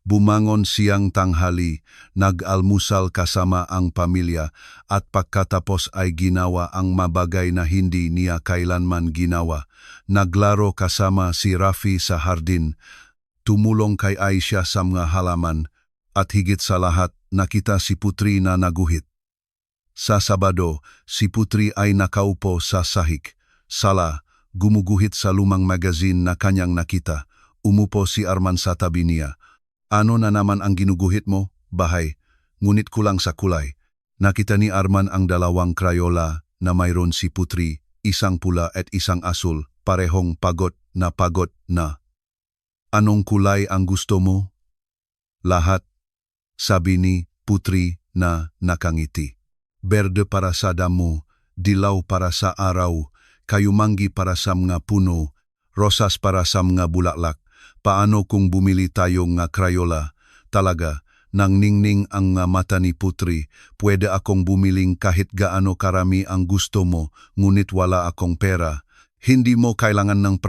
Bumangon siyang tanghali, nag-almusal kasama ang pamilya at pagkatapos ay ginawa ang mabagay na hindi niya kailanman ginawa. Naglaro kasama si Rafi sa hardin, tumulong kay Aisha sa mga halaman at higit sa lahat nakita si Putri na naguhit. Sa Sabado, si Putri ay nakaupo sa sahig. Sala, gumuguhit sa lumang magazine na kanyang nakita. Umupo si Arman sa tabi niya. Ano na naman ang ginuguhit mo? Bahay. Ngunit kulang sa kulay. Nakita ni Arman ang 2 Crayola na mayroon si Putri, isang pula at isang asul, parehong pagod na. Anong kulay ang gusto mo? Lahat, sabi ni Putri na nakangiti. Berde para sa damo, dilaw para sa araw, kayumanggi para sa mga puno, rosas para sa mga bulaklak. Paano kung bumili tayo nga Crayola? Talaga, nang ningning ang mata ni Putri, pwede akong bumiling kahit gaano karami ang gusto mo, ngunit wala akong pera. Hindi mo kailangan ng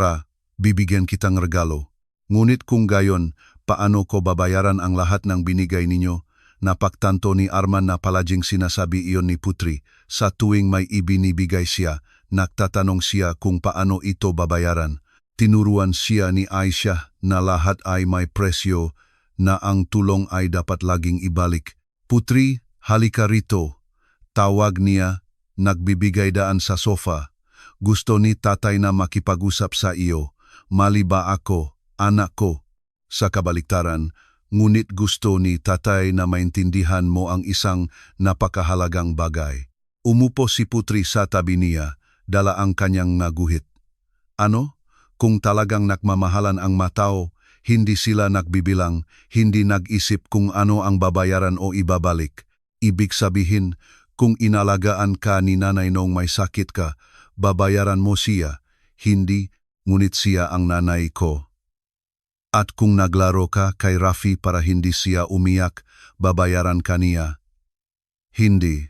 bibigyan kitang regalo. Ngunit kung gayon, paano ko babayaran ang lahat ng binigay ninyo? Napagtanto ni Arman na palaging sinasabi iyon ni Putri. Sa tuwing may ibinibigay siya, nagtatanong siya kung paano ito babayaran. Tinuruan siya ni Aisha na lahat ay may presyo, na ang tulong ay dapat laging ibalik. Putri, halika rito. Tawag niya, nagbibigay daan sa sofa. Gusto ni tatay na makipag-usap sa iyo. Mali ba ako, anak ko? Sa kabaliktaran, ngunit gusto ni tatay na maintindihan mo ang isang napakahalagang bagay. Umupo si Putri sa tabi niya, dala ang kanyang naguhit. Ano? Kung talagang nakmamahalan ang matao, hindi sila nagbibilang, hindi nag-isip kung ano ang babayaran o ibabalik. Ibig sabihin, kung inalagaan ka ni nanay noong may sakit ka, babayaran mo siya, hindi, ngunit siya ang nanay ko. At kung naglaro ka kay Rafi para hindi siya umiyak, babayaran ka niya. Hindi,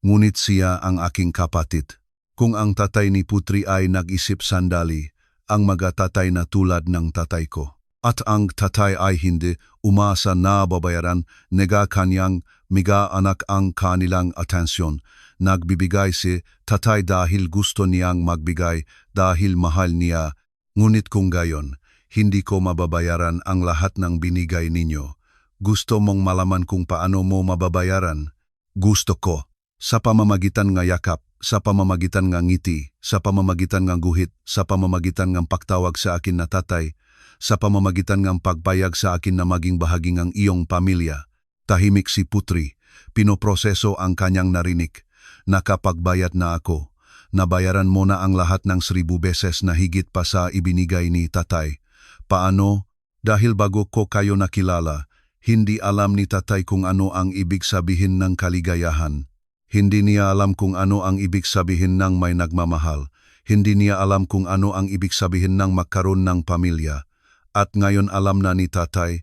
ngunit siya ang aking kapatid. Kung ang tatay ni Putri ay nag-isip sandali, ang mga tatay na tulad ng tatay ko. At ang tatay ay hindi umasa na babayaran, nega kanyang miga anak ang kanilang atensyon. Nagbibigay si tatay dahil gusto niyang magbigay, dahil mahal niya. Ngunit kung gayon, hindi ko mababayaran ang lahat ng binigay ninyo. Gusto mong malaman kung paano mo mababayaran? Gusto ko. Sa pamamagitan ng yakap, sa pamamagitan ng ngiti, sa pamamagitan ng guhit, sa pamamagitan ng pagtawag sa akin na tatay, sa pamamagitan ng pagbayag sa akin na maging bahagi ng iyong pamilya. Tahimik si Putri, pinoproseso ang kanyang narinig. Nakapagbayad na ako. Nabayaran mo na ang lahat ng 1000 beses na higit pa sa ibinigay ni tatay. Paano? Dahil bago ko kayo nakilala, hindi alam ni tatay kung ano ang ibig sabihin ng kaligayahan. Hindi niya alam kung ano ang ibig sabihin ng may nagmamahal. Hindi niya alam kung ano ang ibig sabihin ng magkaroon ng pamilya. At ngayon alam na ni tatay,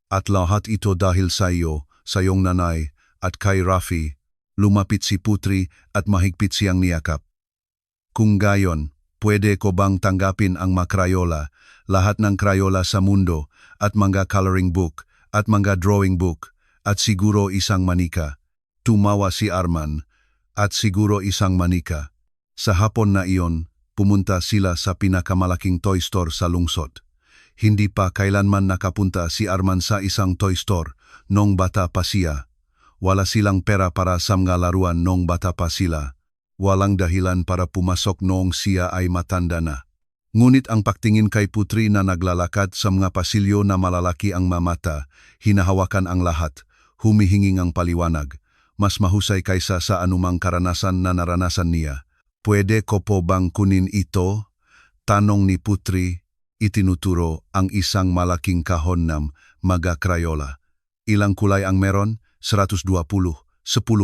at lahat ito dahil sa iyo, sa iyong nanay, at kay Rafi. Lumapit si Putri at mahigpit siyang niyakap. Kung gayon, pwede ko bang tanggapin ang mga Crayola, lahat ng Crayola sa mundo, at mga coloring book, at mga drawing book, at siguro isang manika? Tumawa si Arman, at siguro isang manika. Sa hapon na iyon, pumunta sila sa pinakamalaking toy store sa lungsod. Hindi pa kailanman nakapunta si Arman sa isang toy store, nung bata pa siya. Wala silang pera para sa mga laruan noong bata pa sila. Walang dahilan para pumasok noong siya ay matanda na. Ngunit ang pagtingin kay Putri na naglalakad sa mga pasilyo na malalaki ang mamata, hinahawakan ang lahat, humihinging ang paliwanag. Mas mahusay kaysa sa anumang karanasan na naranasan niya. Pwede ko po bang kunin ito? Tanong ni Putri, itinuturo ang isang malaking kahon ng mga Crayola. Ilang kulay ang meron? 120, 10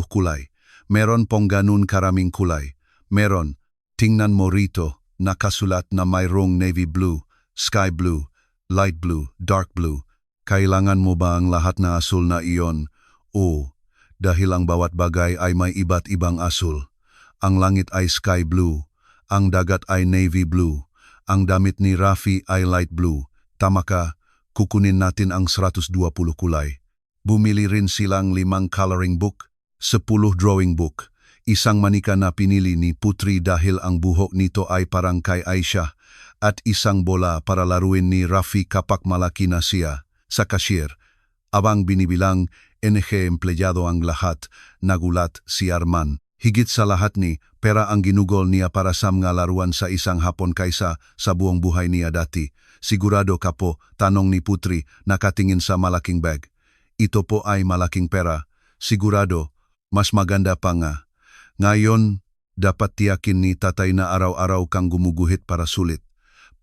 kulay. Meron pong ganun karaming kulay. Meron, tingnan mo rito, nakasulat na mayroong navy blue, sky blue, light blue, dark blue. Kailangan mo ba ang lahat na asul na iyon? Oo, dahil ang bawat bagay ay may iba't ibang asul. Ang langit ay sky blue, ang dagat ay navy blue, ang damit ni Rafi ay light blue. Tama ka, kukunin natin ang 120 kulay. Bumili rin silang 5 coloring book, 10 drawing book, isang manika na pinili ni Putri dahil ang buhok nito ay parang kay Aisha, at isang bola para laruin ni Rafi kapag malaki na siya. Sa cashier, abang binibilang NG empleyado ang lahat, nagulat si Arman. Higit sa lahat ni, pera ang ginugol niya para sa mga laruan sa isang hapon kaysa sa buong buhay niya dati. Sigurado ka po, tanong ni Putri, nakatingin sa malaking bag. Ito po ay malaking pera. Sigurado, mas maganda pa nga. Ngayon, dapat tiyakin ni tatay na araw-araw kang gumuguhit para sulit.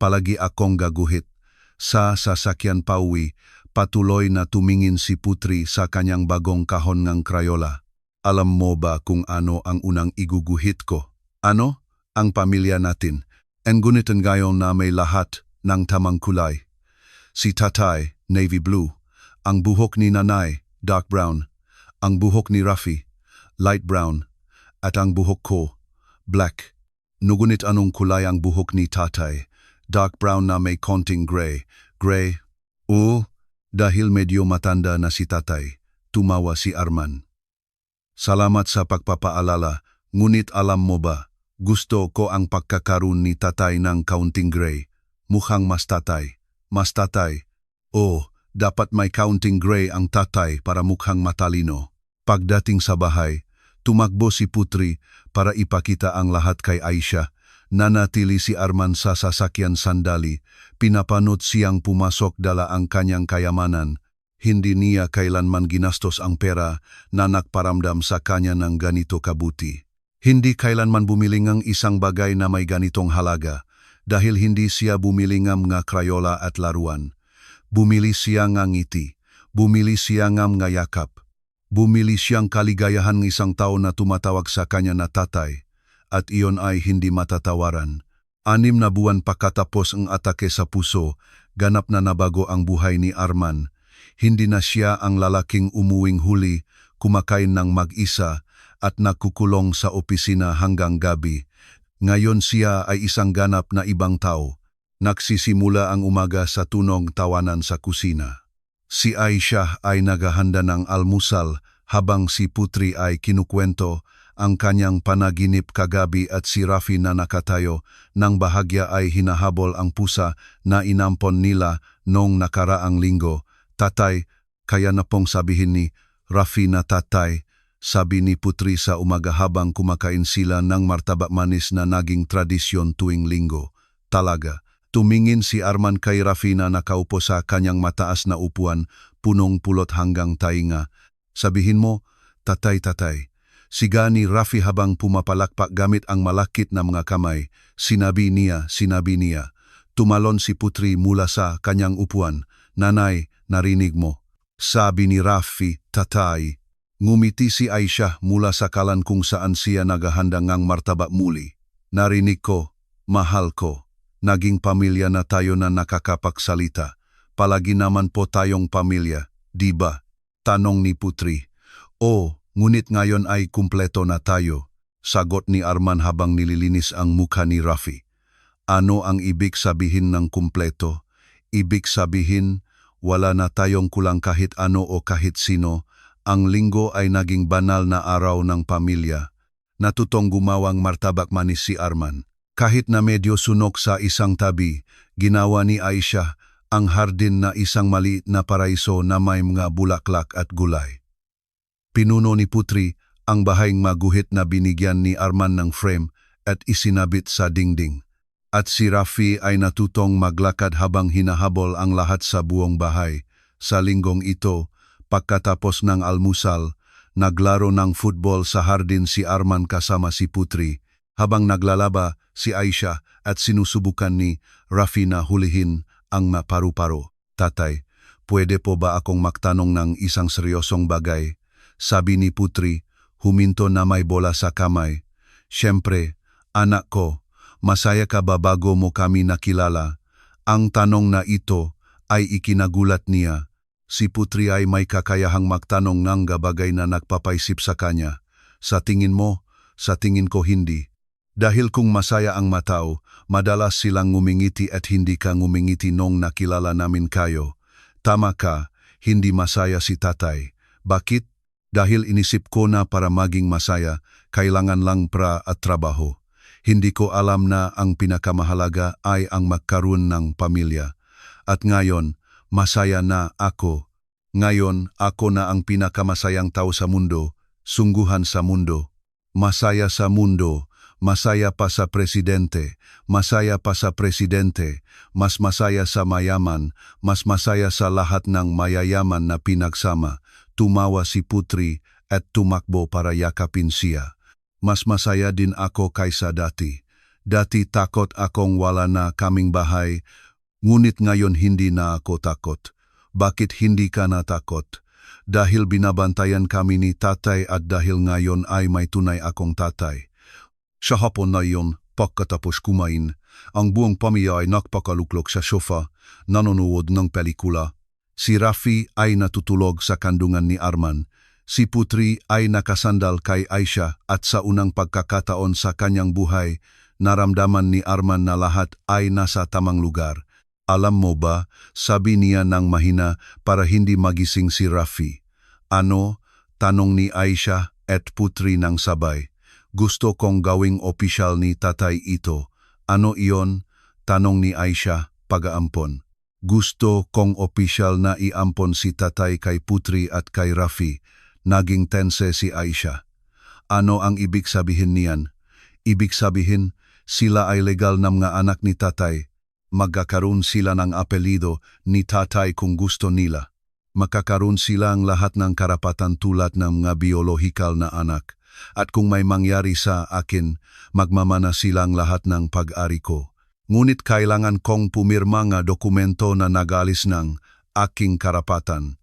Palagi akong gaguhit. Sa sasakyan pauwi, patuloy na tumingin si Putri sa kanyang bagong kahon ng Crayola. Alam mo ba kung ano ang unang iguguhit ko? Ano? Ang pamilya natin. Ang gunitan gayon na may lahat ng tamang kulay. Si tatay, navy blue. Ang buhok ni nanay, dark brown. Ang buhok ni Rafi, light brown. At ang buhok ko, black. Nugunit anong kulay ang buhok ni tatay? Dark brown na may konting gray. Gray? Oo, dahil medyo matanda na si tatay. Tumawa si Arman. Salamat sa pagpapaalala, ngunit alam mo ba, gusto ko ang pagkakaroon ni tatay ng kaunting gray. Mukhang mas tatay. Mas tatay. Oo, dapat may kaunting gray ang tatay para mukhang matalino. Pagdating sa bahay, tumakbo si Putri para ipakita ang lahat kay Aisha. Nanatili si Arman sa sasakyan sandali, pinapanot siyang pumasok dala ang kanyang kayamanan. Hindi niya kailanman ginastos ang pera na nagparamdam sa kanya ng ganito kabuti. Hindi kailanman bumili ng isang bagay na may ganitong halaga, dahil hindi siya bumili ng mga Crayola at laruan. Bumili siya ng ngiti, bumili siya ng yakap, bumili siyang kaligayahan ng isang tao na tumatawag sa kanya na tatay, at iyon ay hindi matatawaran. 6 na buwan pagkatapos ang atake sa puso, ganap na nabago ang buhay ni Arman. Hindi na siya ang lalaking umuwing huli, kumakain ng mag-isa, at nakukulong sa opisina hanggang gabi. Ngayon siya ay isang ganap na ibang tao. Nagsisimula ang umaga sa tunog tawanan sa kusina. Si Aisha ay naghahanda ng almusal habang si Putri ay kinukwento ang kanyang panaginip kagabi at si Rafi na nakatayo nang bahagya ay hinahabol ang pusa na inampon nila noong nakaraang linggo. Tatay, kaya na pong sabihin ni Rafi na tatay, sabi ni Putri sa umaga habang kumakain sila ng martabak manis na naging tradisyon tuwing linggo. Talaga. Tumingin si Arman kay Rafi na nakaupo sa kanyang mataas na upuan, punong-pulot hanggang tainga. Sabihin mo, tatay. Siga ni Rafi habang pumapalakpak gamit ang malakit na mga kamay. Sinabi niya. Tumalon si Putri mula sa kanyang upuan. Nanay, narinig mo. Sabi ni Rafi, tatay. Ngumiti si Aisha mula sa kalan kung saan siya naghahanda ng martabak muli. Narinig ko, mahal ko. Naging pamilya na tayo na nakakapagsalita. Palagi naman po tayong pamilya, di ba? Tanong ni Putri. Oo, ngunit ngayon ay kumpleto na tayo. Sagot ni Arman habang nililinis ang mukha ni Rafi. Ano ang ibig sabihin ng kumpleto? Ibig sabihin, wala na tayong kulang kahit ano o kahit sino. Ang linggo ay naging banal na araw ng pamilya. Natutong gumawang martabak manis si Arman. Kahit na medyo sunok sa isang tabi, ginawa ni Aisha ang hardin na isang maliit na paraiso na may mga bulaklak at gulay. Pinuno ni Putri ang bahayng maguhit na binigyan ni Arman ng frame at isinabit sa dingding. At si Rafi ay natutong maglakad habang hinahabol ang lahat sa buong bahay. Sa linggong ito, pagkatapos ng almusal, naglaro ng football sa hardin si Arman kasama si Putri. Habang naglalaba si Aisha at sinusubukan ni Rafi na hulihin ang maparu-paro. Tatay, pwede po ba akong magtanong ng isang seryosong bagay? Sabi ni Putri, huminto na may bola sa kamay. Siyempre, anak ko, masaya ka ba bago mo kami nakilala? Ang tanong na ito ay ikinagulat niya. Si Putri ay may kakayahang magtanong ng bagay na nagpapaisip sa kanya. Sa tingin mo, sa tingin ko hindi. Dahil kung masaya ang matao, madalas silang ngumingiti at hindi ka ngumingiti nung nakilala namin kayo. Tama ka, hindi masaya si tatay. Bakit? Dahil inisip ko na para maging masaya, kailangan lang at trabaho. Hindi ko alam na ang pinakamahalaga ay ang magkaroon ng pamilya. At ngayon, masaya na ako. Ngayon, ako na ang pinakamasayang tao sa mundo, sungguhan sa mundo. Masaya sa mundo. Masaya pa sa presidente, masaya pa sa presidente, mas masaya sa mayaman, mas masaya sa lahat ng mayayaman na pinagsama. Tumawa si Putri at tumakbo para yakapin siya. Mas masaya din ako kaysa dati. Dati takot akong wala na kaming bahay, ngunit ngayon hindi na ako takot. Bakit hindi ka natakot? Dahil binabantayan kami ni tatay at dahil ngayon ay may tunay akong tatay. Sa hapon na iyon, pagkatapos kumain, ang buong pamilya ay nakpakaluklok sa sofa, nanonood ng pelikula. Si Rafi ay natutulog sa kandungan ni Arman. Si Putri ay nakasandal kay Aisha at sa unang pagkakataon sa kanyang buhay, naramdaman ni Arman na lahat ay nasa tamang lugar. Alam mo ba, sabi niya ng mahina para hindi magising si Rafi. Ano? Tanong ni Aisha at Putri ng sabay. Gusto kong gawing opisyal ni tatay ito. Ano iyon? Tanong ni Aisha, pag-aampon. Gusto kong opisyal na iampon si tatay kay Putri at kay Rafi. Naging tense si Aisha. Ano ang ibig sabihin niyan? Ibig sabihin, sila ay legal na mga anak ni tatay. Magkakaroon sila ng apelido ni tatay kung gusto nila. Makakaroon sila ang lahat ng karapatan tulad ng mga biyolohikal na anak. At kung may mangyari sa akin, magmamana silang lahat ng pag-ari ko. Ngunit kailangan kong pumirma nga dokumento na nagalis ng aking karapatan.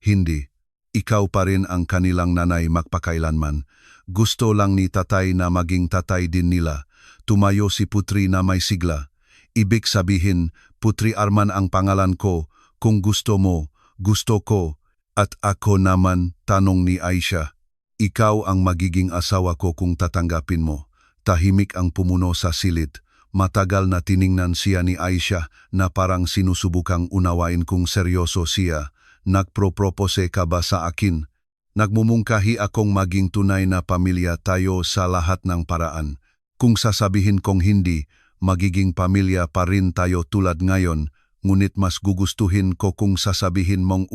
Hindi. Ikaw pa rin ang kanilang nanay magpakailanman. Gusto lang ni tatay na maging tatay din nila. Tumayo si Putri na may sigla. Ibig sabihin, Putri Arman ang pangalan ko. Kung gusto mo, gusto ko. At ako naman, tanong ni Aisha. Ikaw ang magiging asawa ko kung tatanggapin mo. Tahimik ang pumuno sa silid. Matagal na tiningnan siya ni Aisha na parang sinusubukang unawain kung seryoso siya. Nagpropropose ka ba sa akin? Nagmumungkahi akong maging tunay na pamilya tayo sa lahat ng paraan. Kung sasabihin kong hindi, magiging pamilya pa rin tayo tulad ngayon, ngunit mas gugustuhin ko kung sasabihin mong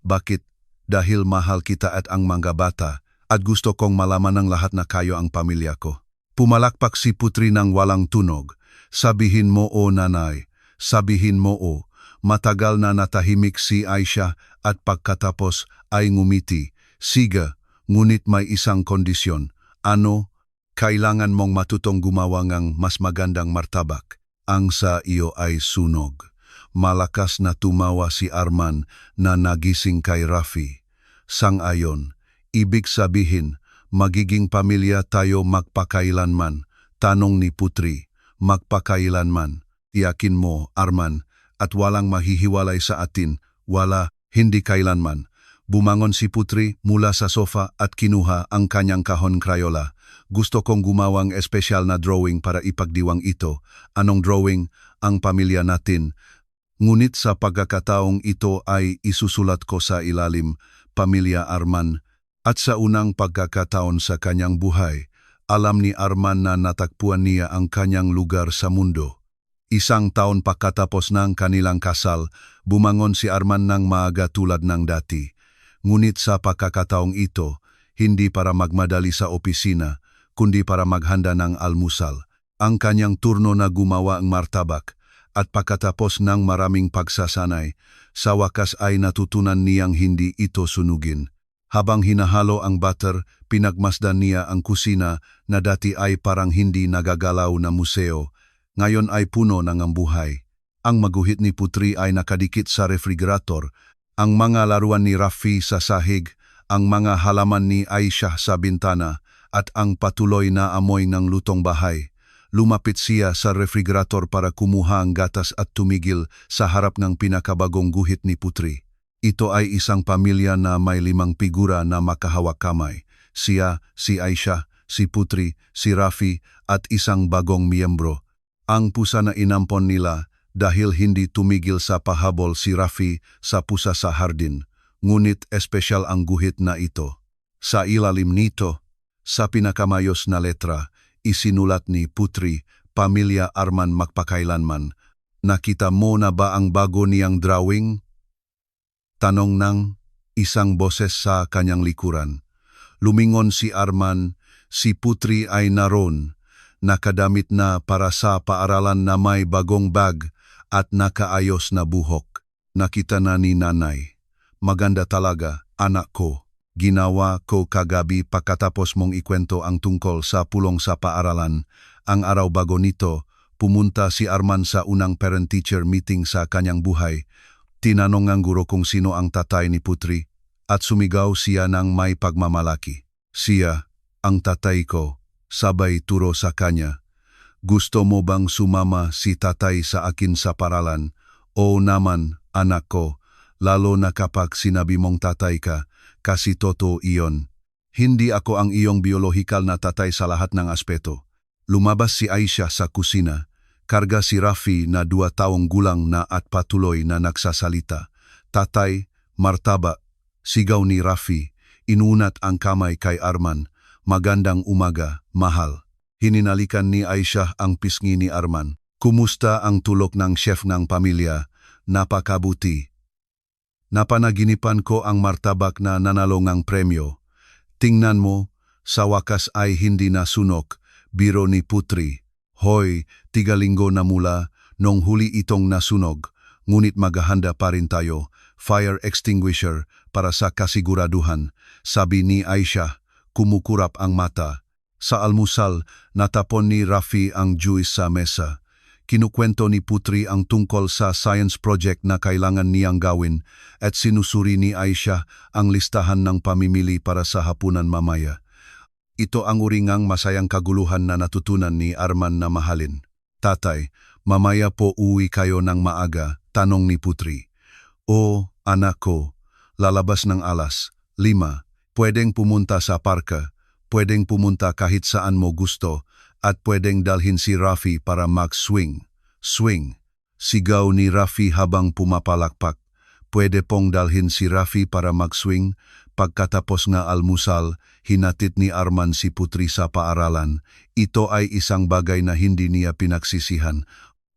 Bakit? Dahil mahal kita at ang mga bata. At gusto kong malaman ng lahat na kayo ang pamilya ko. Pumalakpak si Putri ng walang tunog. Sabihin mo nanay, sabihin mo Matagal na natahimik si Aisha at pagkatapos ay ngumiti. Sige, ngunit may isang kondisyon. Ano? Kailangan mong matutong gumawa ng mas magandang martabak. Ang sa iyo ay sunog. Malakas na tumawa si Arman na nagising kay Rafi. Sang-ayon. Ibig sabihin, magiging pamilya tayo magpakailanman. Tanong ni Putri, magpakailanman. Tiyakin mo, Arman, at walang mahihiwalay sa atin. Wala, hindi kailanman. Bumangon si Putri mula sa sofa at kinuha ang kanyang kahon Crayola. Gusto kong gumawang espesyal na drawing para ipagdiwang ito. Anong drawing? Ang pamilya natin. Ngunit sa pagkakataong ito ay isusulat ko sa ilalim, Pamilya Arman. At sa unang pagkakataon sa kanyang buhay, alam ni Arman na natagpuan niya ang kanyang lugar sa mundo. Isang taon pagkatapos ng kanilang kasal, bumangon si Arman ng maaga tulad ng dati. Ngunit sa pagkakataong ito, hindi para magmadali sa opisina, kundi para maghanda ng almusal. Ang kanyang turno na gumawa ang martabak, at pagkatapos ng maraming pagsasanay, sa wakas ay natutunan niyang hindi ito sunugin. Habang hinahalo ang butter, pinagmasdan niya ang kusina na dati ay parang hindi nagagalaw na museo, ngayon ay puno ng buhay. Ang maguhit ni Putri ay nakadikit sa refrigerator, ang mga laruan ni Rafi sa sahig, ang mga halaman ni Aisha sa bintana, at ang patuloy na amoy ng lutong bahay. Lumapit siya sa refrigerator para kumuha ang gatas at tumigil sa harap ng pinakabagong guhit ni Putri. Ito ay isang pamilya na may 5 figura na makahawak kamay. Siya, si Aisha, si Putri, si Rafi at isang bagong miyembro. Ang pusa na inampon nila dahil hindi tumigil sa pahabol si Rafi sa pusa sa hardin. Ngunit espesyal ang guhit na ito. Sa ilalim nito, sa pinakamayos na letra, isinulat ni Putri, Pamilya Arman magpakailanman. Nakita mo na ba ang bago niyang drawing? Tanong ng isang boses sa kanyang likuran. Lumingon si Arman, si Putri ay naroon, nakadamit na para sa paaralan na may bagong bag at nakaayos na buhok. Nakita na ni nanay. Maganda talaga, anak ko. Ginawa ko kagabi pagkatapos mong ikwento ang tungkol sa pulong sa paaralan. Ang araw bago nito, pumunta si Arman sa unang parent-teacher meeting sa kanyang buhay. Tinanong ng guro kung sino ang tatay ni Putri at sumigaw siya ng may pagmamalaki. Siya, ang tatay ko, sabay turo sa kanya. Gusto mo bang sumama si tatay sa akin sa paralan? Oo naman, anak ko, lalo na kapag sinabi mong tatay ka, kasi totoo iyon. Hindi ako ang iyong biolohikal na tatay sa lahat ng aspeto. Lumabas si Aisha sa kusina. Karga si Rafi na 2 taong gulang na at patuloy na nagsasalita. Tatay, martaba, sigaw ni Rafi. Inunat ang kamay kay Arman. Magandang umaga, mahal. Hininalikan ni Aisha ang pisngi ni Arman. Kumusta ang tulog ng chef ng pamilya? Napakabuti. Napanaginipan ko ang martabak na nanalo ng premyo. Tingnan mo, sa wakas ay hindi nasunog, biro ni Putri. Hoy, 3 linggo na mula nung huli itong nasunog, ngunit maghahanda pa rin tayo, fire extinguisher para sa kasiguraduhan, sabi ni Aisha, kumukurap ang mata. Sa almusal, natapon ni Rafi ang juice sa mesa. Kinukwento ni Putri ang tungkol sa science project na kailangan niyang gawin at sinusuri ni Aisha ang listahan ng pamimili para sa hapunan mamaya. Ito ang uringang masayang kaguluhan na natutunan ni Arman na mahalin. Tatay, mamaya po uwi kayo ng maaga, tanong ni Putri. O, anak ko, lalabas ng 5:00. Pwedeng pumunta sa parka, pwedeng pumunta kahit saan mo gusto, at pwedeng dalhin si Rafi para mag-swing. Swing, sigaw ni Rafi habang pumapalakpak. Pwede pong dalhin si Rafi para mag-swing. Pagkatapos nga almusal, hinatid ni Arman si Putri sa paaralan. Ito ay isang bagay na hindi niya pinagsisihan.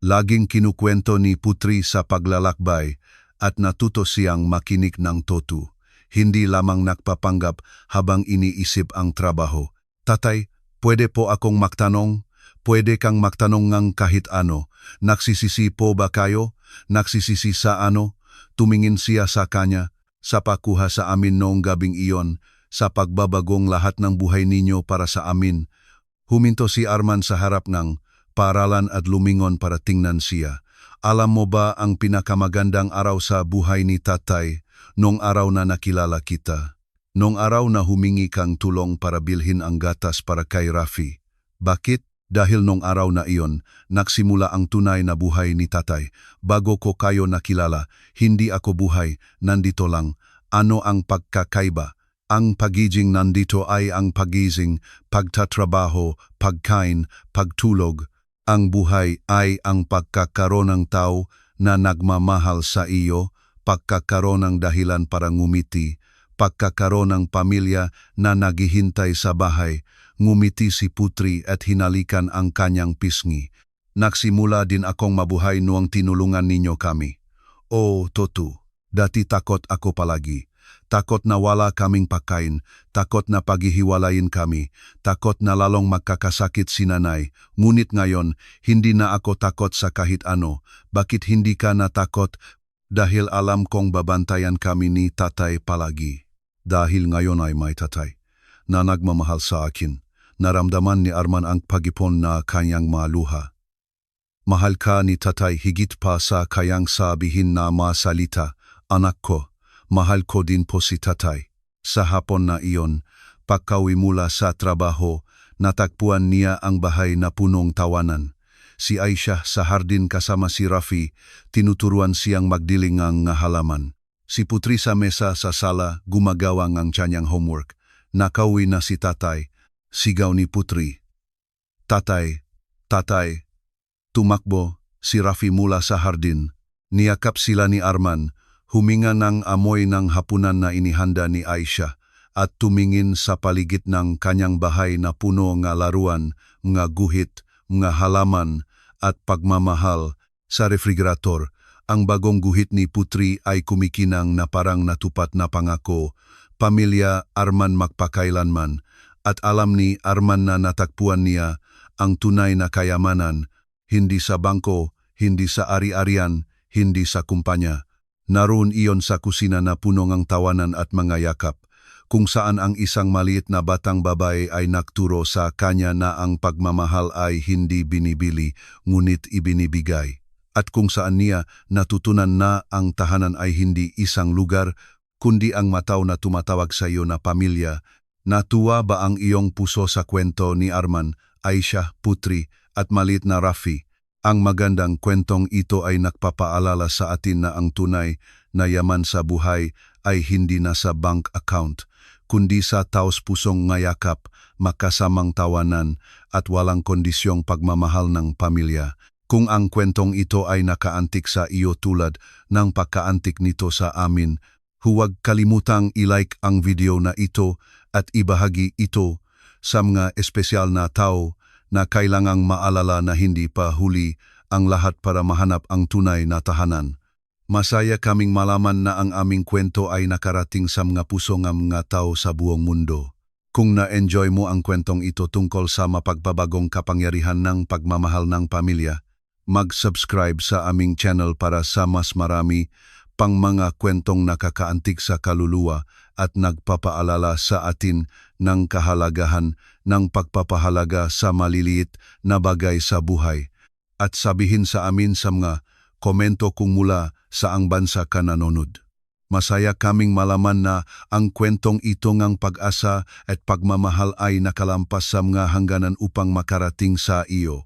Laging kinukwento ni Putri sa paglalakbay at natuto siyang makinig ng totu. Hindi lamang nagpapanggap habang iniisip ang trabaho. Tatay, pwede po akong magtanong? Pwede kang magtanong ng kahit ano. Nagsisisi po ba kayo? Nagsisisi sa ano? Tumingin siya sa kanya. Sa pagkuha sa amin noong gabing iyon, sa pagbabagong lahat ng buhay ninyo para sa amin. Huminto si Arman sa harap ng paaralan at lumingon para tingnan siya. Alam mo ba ang pinakamagandang araw sa buhay ni tatay, nung araw na nakilala kita? Nung araw na humingi kang tulong para bilhin ang gatas para kay Rafi. Bakit? Dahil nung araw na iyon, nagsimula ang tunay na buhay ni tatay. Bago ko kayo nakilala, hindi ako buhay, nandito lang. Ano ang pagkakaiba? Ang pagiging nandito ay ang pagising, pagtatrabaho, pagkain, pagtulog. Ang buhay ay ang pagkakaroon ng tao na nagmamahal sa iyo, pagkakaroon ng dahilan para ngumiti, pagkakaroon ng pamilya na naghihintay sa bahay. Ngumiti si Putri at hinalikan ang kanyang pisngi. Nagsimula din akong mabuhay noong tinulungan ninyo kami. Oh, Totu, dati takot ako palagi. Takot na wala kaming pagkain, takot na paghihiwalayin kami, takot na lalong magkakasakit si nanay. Ngunit ngayon, hindi na ako takot sa kahit ano. Bakit hindi ka natakot? Dahil alam kong babantayan kami ni tatay palagi. Dahil ngayon ay may tatay na nagmamahal sa akin. Naramdaman ni Arman ang pag-ipon na kanyang maluha. Mahal ka ni tatay higit pa sa kayang sabihin na masalita. Anak ko, mahal ko din po si tatay. Sa hapon na iyon, pagkawi mula sa trabaho, natagpuan niya ang bahay na punong tawanan. Si Aisha sa hardin kasama si Rafi, tinuturuan siyang magdiling ang halaman. Si Putri sa mesa sa sala, gumagawa ng kanyang homework. Nakauwi na si tatay. Sigaw ni Putri. Tatay, tatay. Tumakbo si Rafi mula sa hardin. Niyakap sila ni Arman, huminga ng amoy ng hapunan na inihanda ni Aisha at tumingin sa paligid ng kanyang bahay na puno ng laruan, mga guhit, mga halaman at pagmamahal. Sa refrigerator, ang bagong guhit ni Putri ay kumikinang na parang natupat na pangako. Pamilya Arman magpakailanman at alam ni Arman na natakpuan niya ang tunay na kayamanan. Hindi sa bangko, hindi sa ari-arian, hindi sa kumpanya. Naroon iyon sa kusina na puno ng tawanan at mga yakap, kung saan ang isang maliit na batang babae ay nagturo sa kanya na ang pagmamahal ay hindi binibili, ngunit ibinibigay. At kung saan niya natutunan na ang tahanan ay hindi isang lugar, kundi ang mataw na tumatawag sa iyo na pamilya. Natuwa ba ang iyong puso sa kwento ni Arman, Aisha, Putri, at maliit na Rafi? Ang magandang kwentong ito ay nagpapaalala sa atin na ang tunay na yaman sa buhay ay hindi na sa bank account, kundi sa taos-pusong ngayakap, makasamang tawanan at walang kondisyong pagmamahal ng pamilya. Kung ang kwentong ito ay nakaantik sa iyo tulad ng pagkaantik nito sa amin, huwag kalimutang i-like ang video na ito at ibahagi ito sa mga espesyal na tao na kailangang maalala na hindi pa huli ang lahat para mahanap ang tunay na tahanan. Masaya kaming malaman na ang aming kwento ay nakarating sa mga puso ng mga tao sa buong mundo. Kung na-enjoy mo ang kwentong ito tungkol sa mapagbabagong kapangyarihan ng pagmamahal ng pamilya, mag-subscribe sa aming channel para sa mas marami pang mga kwentong nakakaantig sa kaluluwa at nagpapaalala sa atin ng kahalagahan ng pagpapahalaga sa maliliit na bagay sa buhay. At sabihin sa amin sa mga komento kung mula saang bansa ka nanonood. Masaya kaming malaman na ang kwentong ito ngang pag-asa at pagmamahal ay nakalampas sa mga hangganan upang makarating sa iyo.